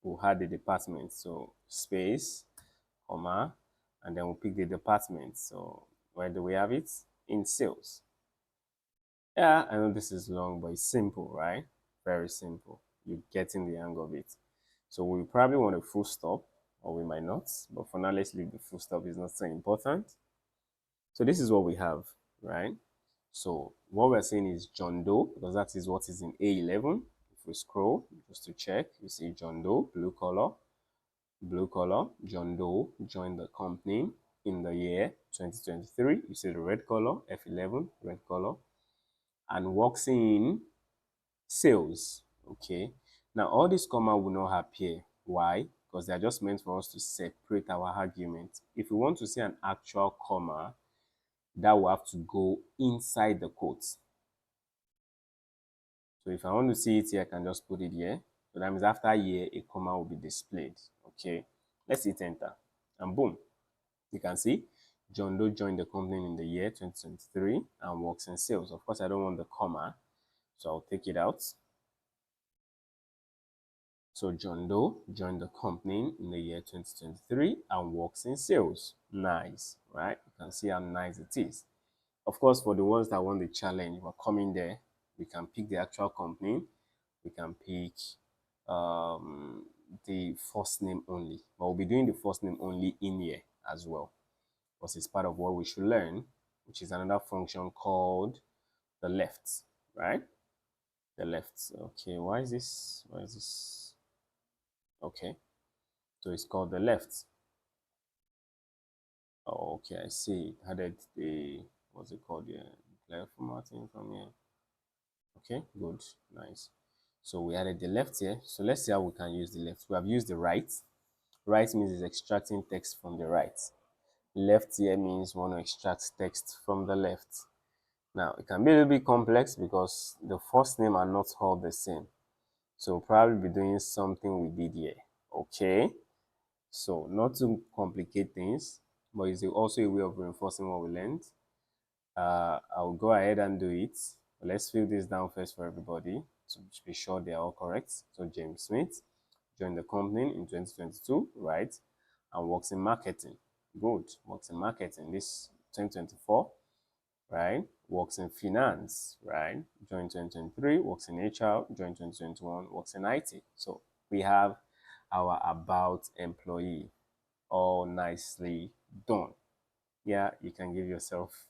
we'll add the department. So space, comma, and then we'll pick the department. So where do we have it? In sales. Yeah, I know this is long, but it's simple, right? Very simple. You're getting the hang of it. So we probably want a full stop, or we might not. But for now, let's leave the full stop. It's not so important. So this is what we have, right? So what we're saying is John Doe, because that is what is in A11. If we scroll just to check, you see John Doe, blue color, John Doe joined the company in the year 2023. You see the red color, F11, red color, and works in sales. Okay. Now all these comma will not appear. Why? Because they are just meant for us to separate our argument. If we want to see an actual comma, that will have to go inside the quotes. So if I want to see it here, I can just put it here. So that means after year, a comma will be displayed. Okay, let's hit enter. And boom, you can see John Doe joined the company in the year 2023 and works in sales. Of course, I don't want the comma, so I'll take it out. So John Doe joined the company in the year 2023 and works in sales. Nice, right? You can see how nice it is. Of course, for the ones that want the challenge, we're coming there. We can pick the actual company. We can pick the first name only. But we'll be doing the first name only in here as well, because it's part of what we should learn, which is another function called the left, right? The left. Okay, why is this? Why is this? Okay, so it's called the left. Oh, okay, I see. It added the, what's it called here? Declare formatting from here. Okay, good, nice. So we added the left here. So let's see how we can use the left. We have used the right. Right means it's extracting text from the right. Left here means we want to extract text from the left. Now, it can be a little bit complex because the first name are not all the same. So we'll probably be doing something we did here. Okay, so not to complicate things, but it's also a way of reinforcing what we learned. I'll go ahead and do it. Let's fill this down first for everybody to be sure they are all correct. So James Smith, joined the company in 2022, right? And works in marketing. Good, works in marketing. This 2024, right? Works in finance, right? Joined 2023, works in HR, joined 2021, works in IT. So we have our about employee all nicely done. Yeah, you can give yourself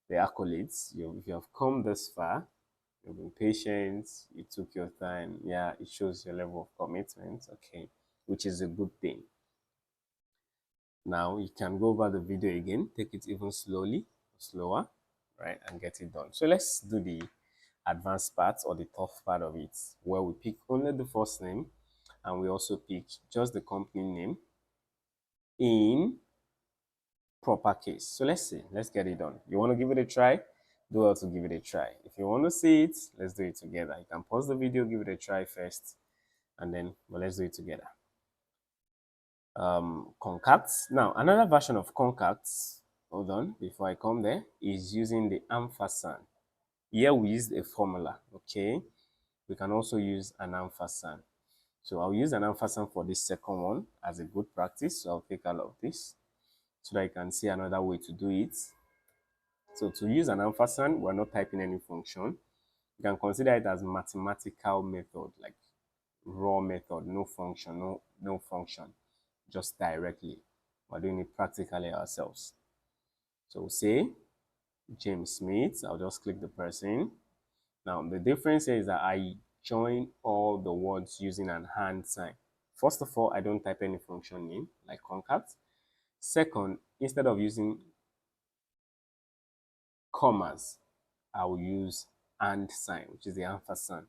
the accolades. If you have come this far, you've been patient, you took your time. Yeah, it shows your level of commitment, okay, which is a good thing. Now you can go over the video again, take it even slower, right, and get it done. So let's do the advanced part or the tough part of it, where we pick only the first name and we also pick just the company name in proper case. So let's see, let's get it done. You want to give it a try? Do well to give it a try. If you want to see it, let's do it together. You can pause the video, give it a try first, and then let's do it together. CONCAT. Now, another version of CONCAT, hold on, before I come there, is using the Ampersand. Here we use a formula, okay? We can also use an Ampersand. So I'll use an Ampersand for this second one as a good practice. So I'll take all of this so that I can see another way to do it. So to use an Ampersand, we're not typing any function. You can consider it as mathematical method, like raw method, no function, no function, just directly. We're doing it practically ourselves. So say James Smith, I'll just click the person. Now the difference here is that I join all the words using an hand sign. First of all, I don't type any function name like concat. Second, instead of using commas, I will use and sign, which is the ampersand.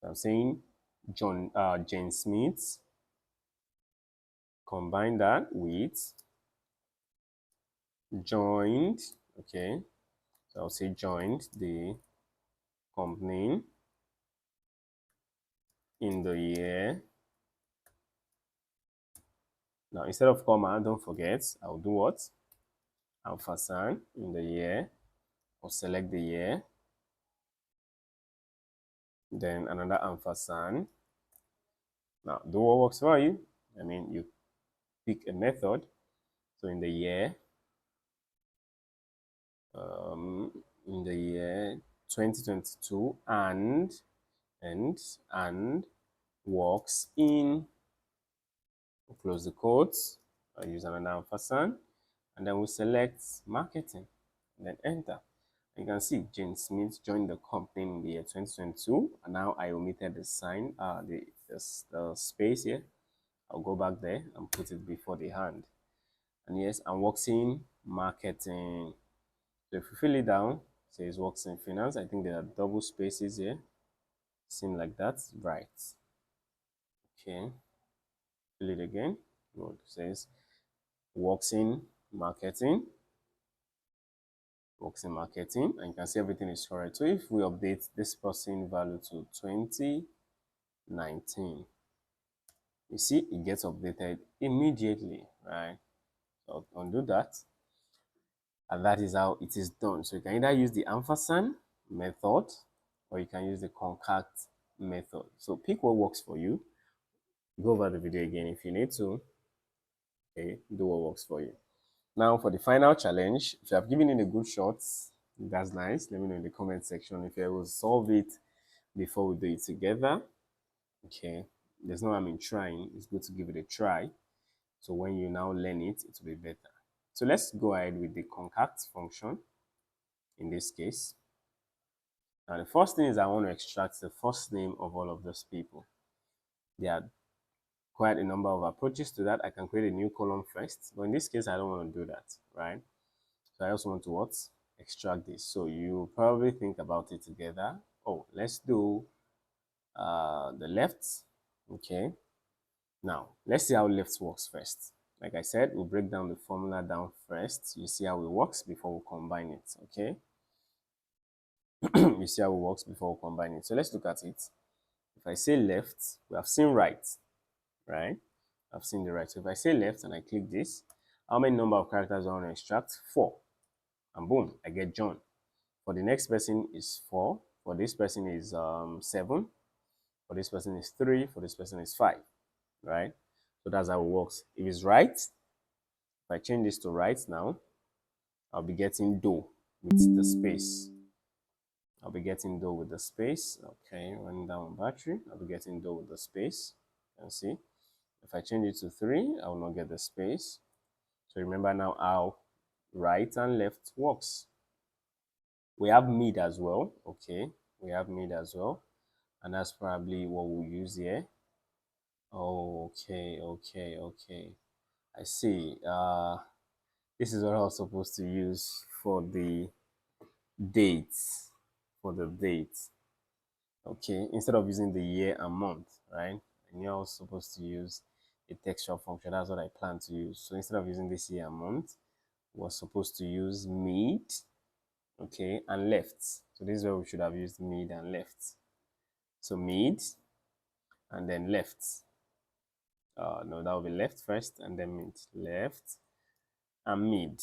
So I'm saying Jane Smith, combine that with joined, okay, so I'll say joined the company in the year. Now instead of comma, don't forget, I'll do what? Ampersand in the year. I'll select the year. Then another ampersand. Now do what works for you. I mean, you pick a method. So in the year, in the year 2022 and works in, we'll close the quotes, I'll use another ampersand, and then we select marketing, and then enter. You can see Jane Smith joined the company in the year 2022, and now I omitted the sign, the space here. I'll go back there and put it before the hand. And yes, and works in marketing. So if you fill it down, it says works in finance. I think there are double spaces here. Seem like that's right. Okay. Fill it again. Good. It says works in marketing. Works in marketing. And you can see everything is correct. So if we update this person value to 2019, you see it gets updated immediately, right? So I'll undo that. And that is how it is done. So you can either use the ampersand method or you can use the concat method. So pick what works for you. Go over the video again if you need to. Okay, do what works for you. Now for the final challenge, if you have given it a good shot, that's nice. Let me know in the comment section if you will solve it before we do it together. Okay, there's no harm in trying. It's good to give it a try. So when you now learn it, it will be better. So let's go ahead with the concat function in this case. Now the first thing is I want to extract the first name of all of those people. There are quite a number of approaches to that. I can create a new column first, but in this case, I don't want to do that, right? So I also want to what? Extract this. So you probably think about it together. Oh, let's do the left. Okay. Now, let's see how left works first. Like I said, we'll break down the formula down first. You see how it works before we combine it, okay? You see how it works before we combine it. So let's look at it. If I say left, we have seen right, right? I've seen the right. So if I say left and I click this, how many number of characters do I want to extract? 4. And boom, I get John. For the next person is 4. For this person is 7. For this person is 3. For this person is 5. right? So that's how it works. If it's right, if I change this to right now, I'll be getting do with the space. I'll be getting do with the space. Okay, running down battery, I'll be getting do with the space. You can see. If I change it to 3, I will not get the space. So remember now how right and left works. We have mid as well. Okay, we have mid as well. And that's probably what we'll use here. Oh, okay. I see. This is what I was supposed to use for the dates. For the dates. Okay, instead of using the year and month, right? I knew I was supposed to use a textual function. That's what I plan to use. So instead of using this year and month, we're supposed to use mid, okay, and left. So this is where we should have used mid and left. So mid and then left. No, that will be left first and then mid. Left and mid.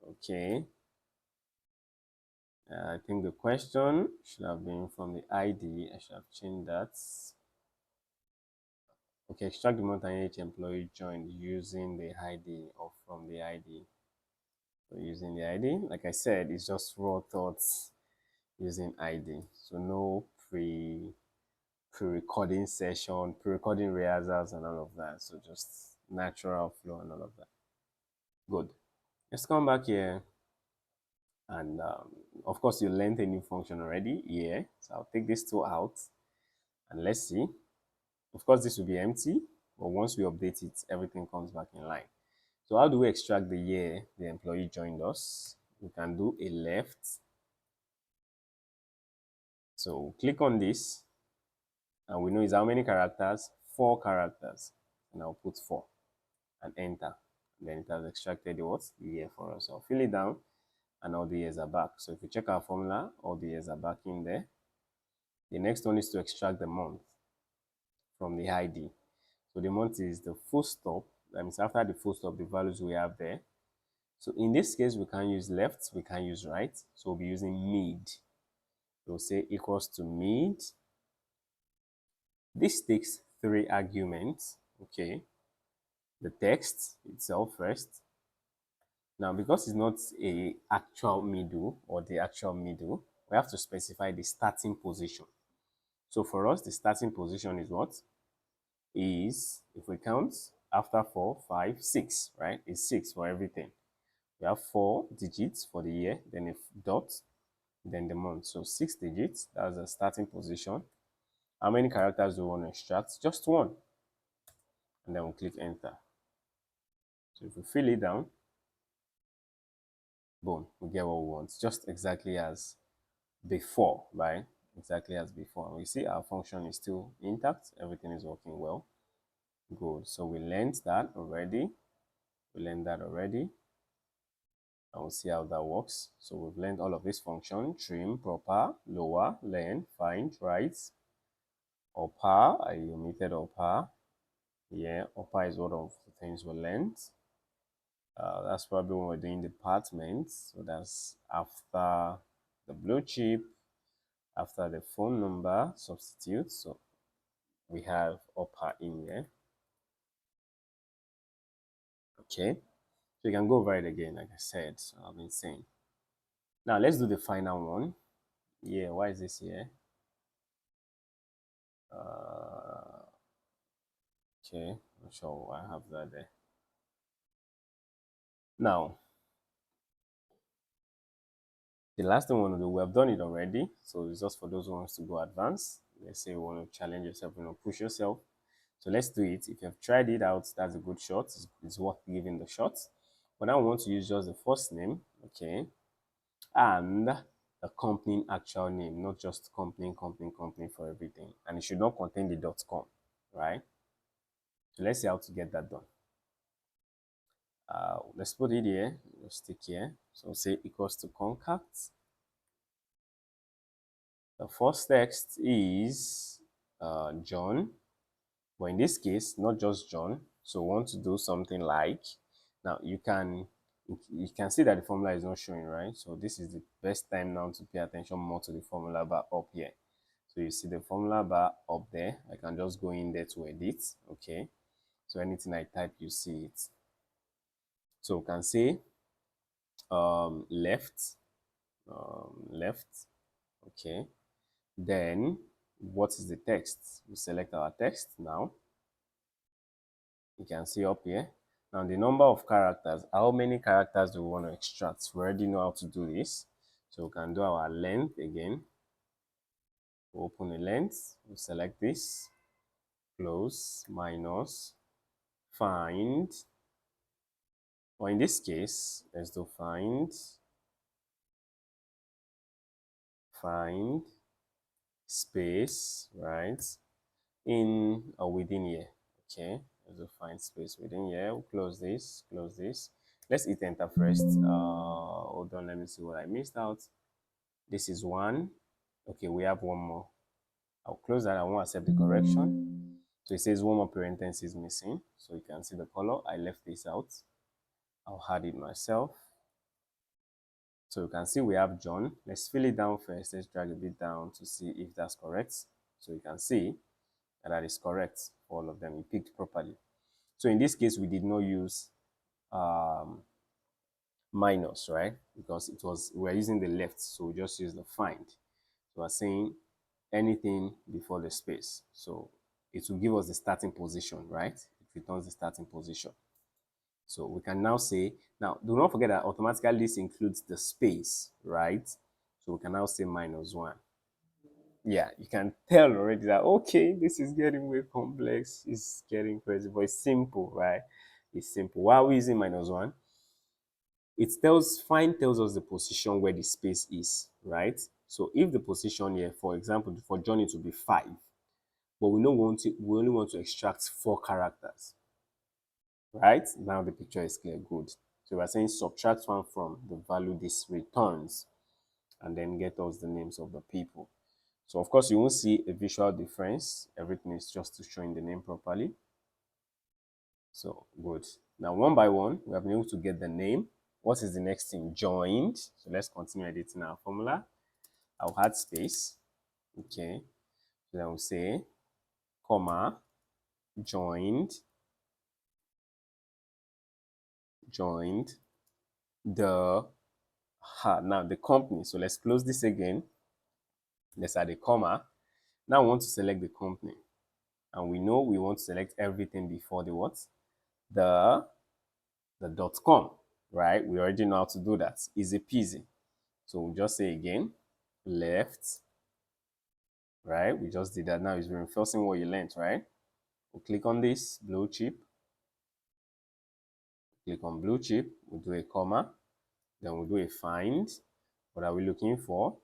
Okay. I think the question should have been from the ID. I should have changed that. Okay, extract the month and each employee joined using the ID or from the ID. So using the ID, like I said, it's just raw thoughts using ID. So no pre-recording session, pre-recording rehearsals and all of that. So just natural flow and all of that. Good. Let's come back here. And of course, you learned a new function already here. So I'll take this two out and let's see. Of course, this will be empty, but once we update it, everything comes back in line. So how do we extract the year the employee joined us? We can do a left. So click on this, and we know it's how many characters? 4 characters. And I'll put 4 and enter. And then it has extracted the what? The year for us. So I'll fill it down, and all the years are back. So if you check our formula, all the years are back in there. The next one is to extract the month from the ID. So the month is the full stop. That means after the full stop, the values we have there. So in this case, we can use left, we can use right. So we'll be using mid. We'll say equals to mid. This takes 3 arguments. Okay. The text itself first. Now, because it's not a actual middle or the actual middle, we have to specify the starting position. So for us, the starting position is what? Is, if we count, after 4, 5, 6, right? It's 6 for everything. We have 4 digits for the year, then a dot, then the month. So 6 digits, that's the starting position. How many characters do we want to extract? Just 1. And then we'll click enter. So if we fill it down, boom, we get what we want. Just exactly as before, right? Exactly as before. We see our function is still intact. Everything is working well. Good. So we learned that already. And we'll see how that works. So we've learned all of this function: trim, proper, lower, learn, find, write, upper. I omitted upper. Yeah, upper is one of the things we learned. That's probably when we're doing departments. So that's after the blue chip, after the phone number substitute. So we have upper in here. Okay, so you can go over it again, like I said. So I've been saying. Now let's do the final one. Yeah, why is this here? Okay, not sure why I have that there. Now, the last thing we want to do, we have done it already. So it's just for those who want to go advanced. Let's say you want to challenge yourself, push yourself. So let's do it. If you have tried it out, that's a good shot. It's worth giving the shot. But now we want to use just the first name, okay, and the company actual name, not just company for everything. And it should not contain the .com, right? So let's see how to get that done. Let's put it here. Let's stick here. So say equals to CONCAT. The first text is John, but in this case, not just John. So we want to do something like, now you can see that the formula is not showing, right? So this is the best time now to pay attention more to the formula bar up here. So you see the formula bar up there. I can just go in there to edit, okay? So anything I type, you see it. So we can say left, left. Okay. Then what is the text? We select our text now. You can see up here. Now the number of characters, how many characters do we want to extract? We already know how to do this. So we can do our length again. We open a length, we select this, close, minus, find, or in this case, let's do find space, right, in or within here. Okay, let's do find space within here. We'll close this, close this. Let's hit enter first. Hold on, let me see what I missed out. This is one. Okay, we have one more. I'll close that. I won't accept the correction. So it says one more parenthesis missing. So you can see the color. I left this out. I'll add it myself. So you can see we have John. Let's fill it down first. Let's drag a bit down to see if that's correct. So you can see that is correct for all of them. It picked properly. So in this case, we did not use minus, right? Because we're using the left, so we just use the find. So we're saying anything before the space. So it will give us the starting position, right? It returns the starting position. So we can now say, now do not forget that automatically this includes the space, right? So we can now say -1. Yeah, you can tell already that, okay, this is getting way complex. It's getting crazy, but it's simple, right? It's simple. Why are we using -1? Find tells us the position where the space is, right? So if the position here, for example, for Johnny to be 5, but we only want to extract 4 characters, right? Now the picture is clear. Good. So we're saying subtract 1 from the value this returns, and then get us the names of the people. So of course you won't see a visual difference. Everything is just showing the name properly. So good. Now one by one, we have been able to get the name. What is the next thing? Joined. So let's continue editing our formula. I'll add space. Okay. So then we'll say comma, joined, the now the company. So let's close this again. Let's add a comma. Now we want to select the company. And we know we want to select everything before the what? The .com, right? We already know how to do that. Easy peasy. So we'll just say again, left, right? We just did that. Now it's reinforcing what you learned, right? We'll click on this blue chip. Click on blue chip. We'll do a comma. Then we'll do a find. What are we looking for?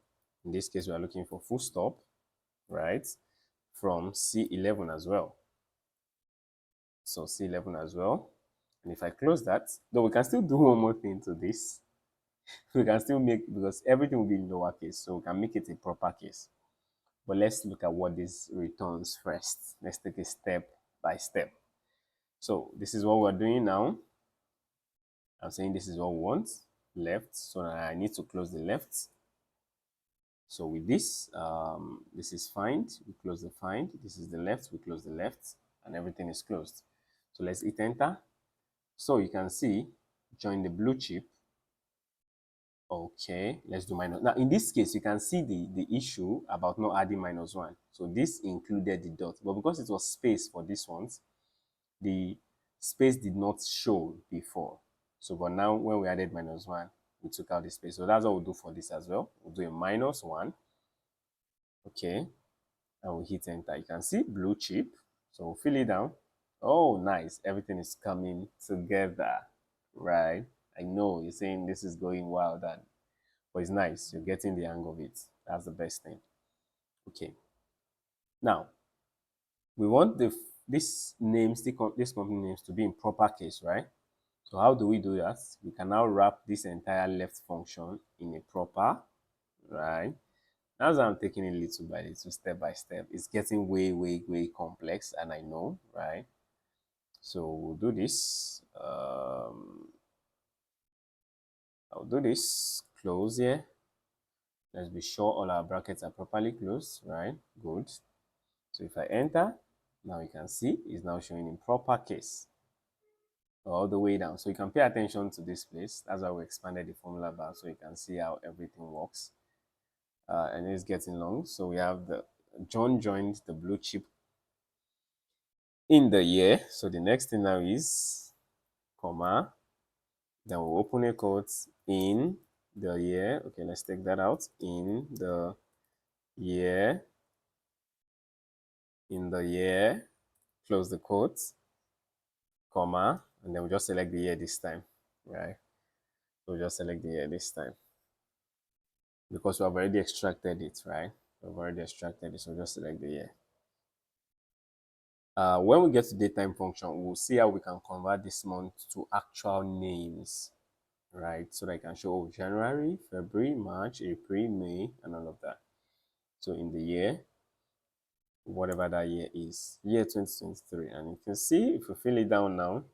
In this case, we are looking for full stop, right? From C11 as well. So C11 as well. And if I close that, though we can still do one more thing to this. We can still make, because everything will be in lowercase, so we can make it a proper case. But let's look at what this returns first. Let's take it step by step. So this is what we're doing now. I'm saying this is what we want, left. So I need to close the left. So with this, this is find. We close the find. This is the left. We close the left, and everything is closed. So let's hit enter. So you can see, join the blue chip. Okay, let's do minus. Now, in this case, you can see the issue about not adding -1. So this included the dot, but because it was space for this ones, the space did not show before. So, but now when we added -1, we took out the space. So that's what we'll do for this as well. We'll do a -1. Okay, and we hit enter. You can see blue chip. So we'll fill it down. Oh, nice. Everything is coming together, right? I know you're saying this is going wild, and but it's nice. You're getting the hang of it. That's the best thing. Okay. Now, we want this company names to be in proper case, right? So how do we do that? We can now wrap this entire left function in a proper, right? As I'm taking it little by little, step by step, it's getting way, way, way complex, and I know, right? So we'll do this. I'll do this. Close here. Let's be sure all our brackets are properly closed, right? Good. So if I enter, Now you can see it's now showing in proper case all the way down. So you can pay attention to this place. That's why we expanded the formula bar so you can see how everything works. And it's getting long. So we have the John joined the blue chip in the year. So the next thing now is comma. Then we'll open a quote in the year. Okay, let's take that out. In the year. In the year. Close the quote, comma, and then we just select the year this time, right? So just select the year this time because we have already extracted it, right? We've already extracted it, so just select the year. When we get to datetime function, we'll see how we can convert this month to actual names, right? So that I can show January, February, March, April, May, and all of that. So in the year, whatever that year is, year 2023, and you can see if we fill it down now,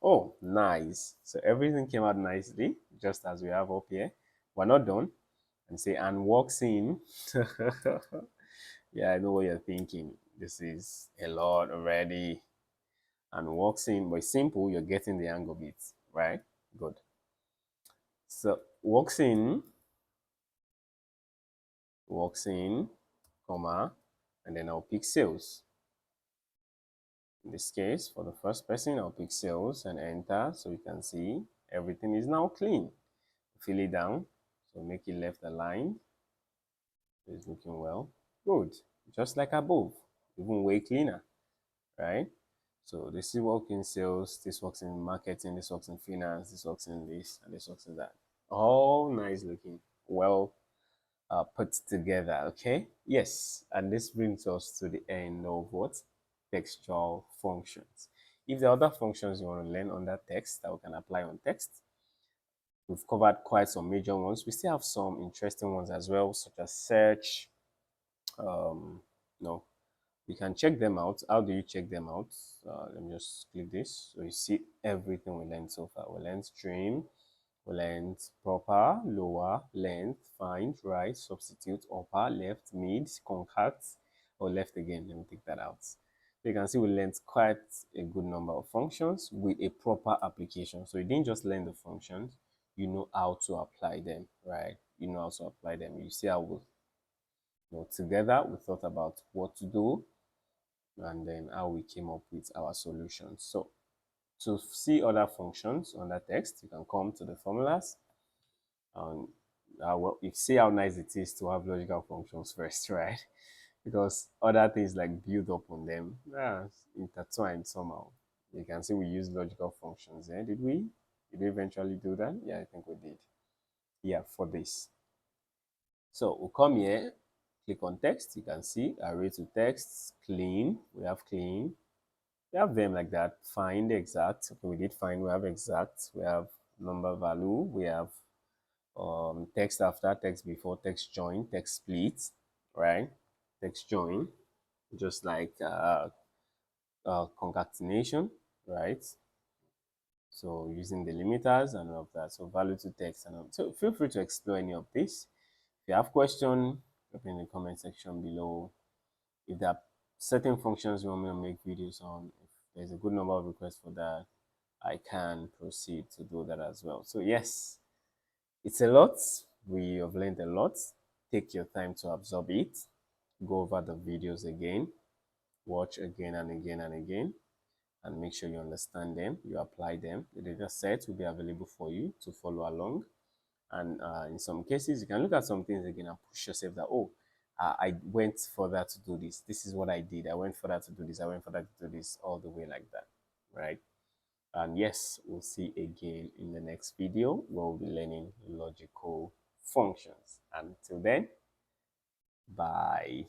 oh, nice. So everything came out nicely, just as we have up here. We're not done. And say, and walks in. Yeah, I know what you're thinking. This is a lot already. And walks in, but it's simple. You're getting the hang of it, right? Good. So walks in, comma, and then I'll pick sales. In this case, for the first person, I'll pick sales and enter. So you can see everything is now clean. Fill it down, so make it left aligned. It's looking well. Good, just like above, even way cleaner, right? So this is work in sales, this works in marketing, this works in finance, this works in this, and this works in that. All nice looking, well put together. Okay, yes, and this brings us to the end of what? Textual functions. If there are other functions you want to learn on that text that we can apply on text, we've covered quite some major ones. We still have some interesting ones as well, such as search. No, you can check them out. How do you check them out? Let me just click this. So you see everything we learned so far. We learned stream, we learned proper, lower, length, find, right, substitute, upper, left, mid, concat, or left again. Let me take that out. So you can see we learned quite a good number of functions with a proper application. So you didn't just learn the functions, you know how to apply them, right? You know how to apply them. You see how we, together we thought about what to do and then how we came up with our solutions. So to see other functions on that text, you can come to the formulas and you see how nice it is to have logical functions first, right? Because other things like build up on them, intertwined somehow. You can see we use logical functions. Did we? Did we eventually do that? Yeah, I think we did. Yeah, for this. So we'll come here, click on text. You can see array to text, clean. We have clean. We have them like that. Find exact. Okay, we did find. We have exact. We have number value. We have text after, text before, text join, text split, right? Text join, just like concatenation, right? So using the limiters and all of that. So value to text and all. So feel free to explore any of this. If you have questions, drop in the comment section below. If there are certain functions you want me to make videos on, if there's a good number of requests for that, I can proceed to do that as well. So yes, it's a lot. We have learned a lot. Take your time to absorb it. Go over the videos again. Watch again and again and again. And make sure you understand them. You apply them. The data set will be available for you to follow along. And in some cases, you can look at some things again and push yourself that, oh, I went further to do this. This is what I did. I went further to do this. I went further to do this, all the way like that, right? And yes, we'll see again in the next video where we'll be learning logical functions. Until then, bye.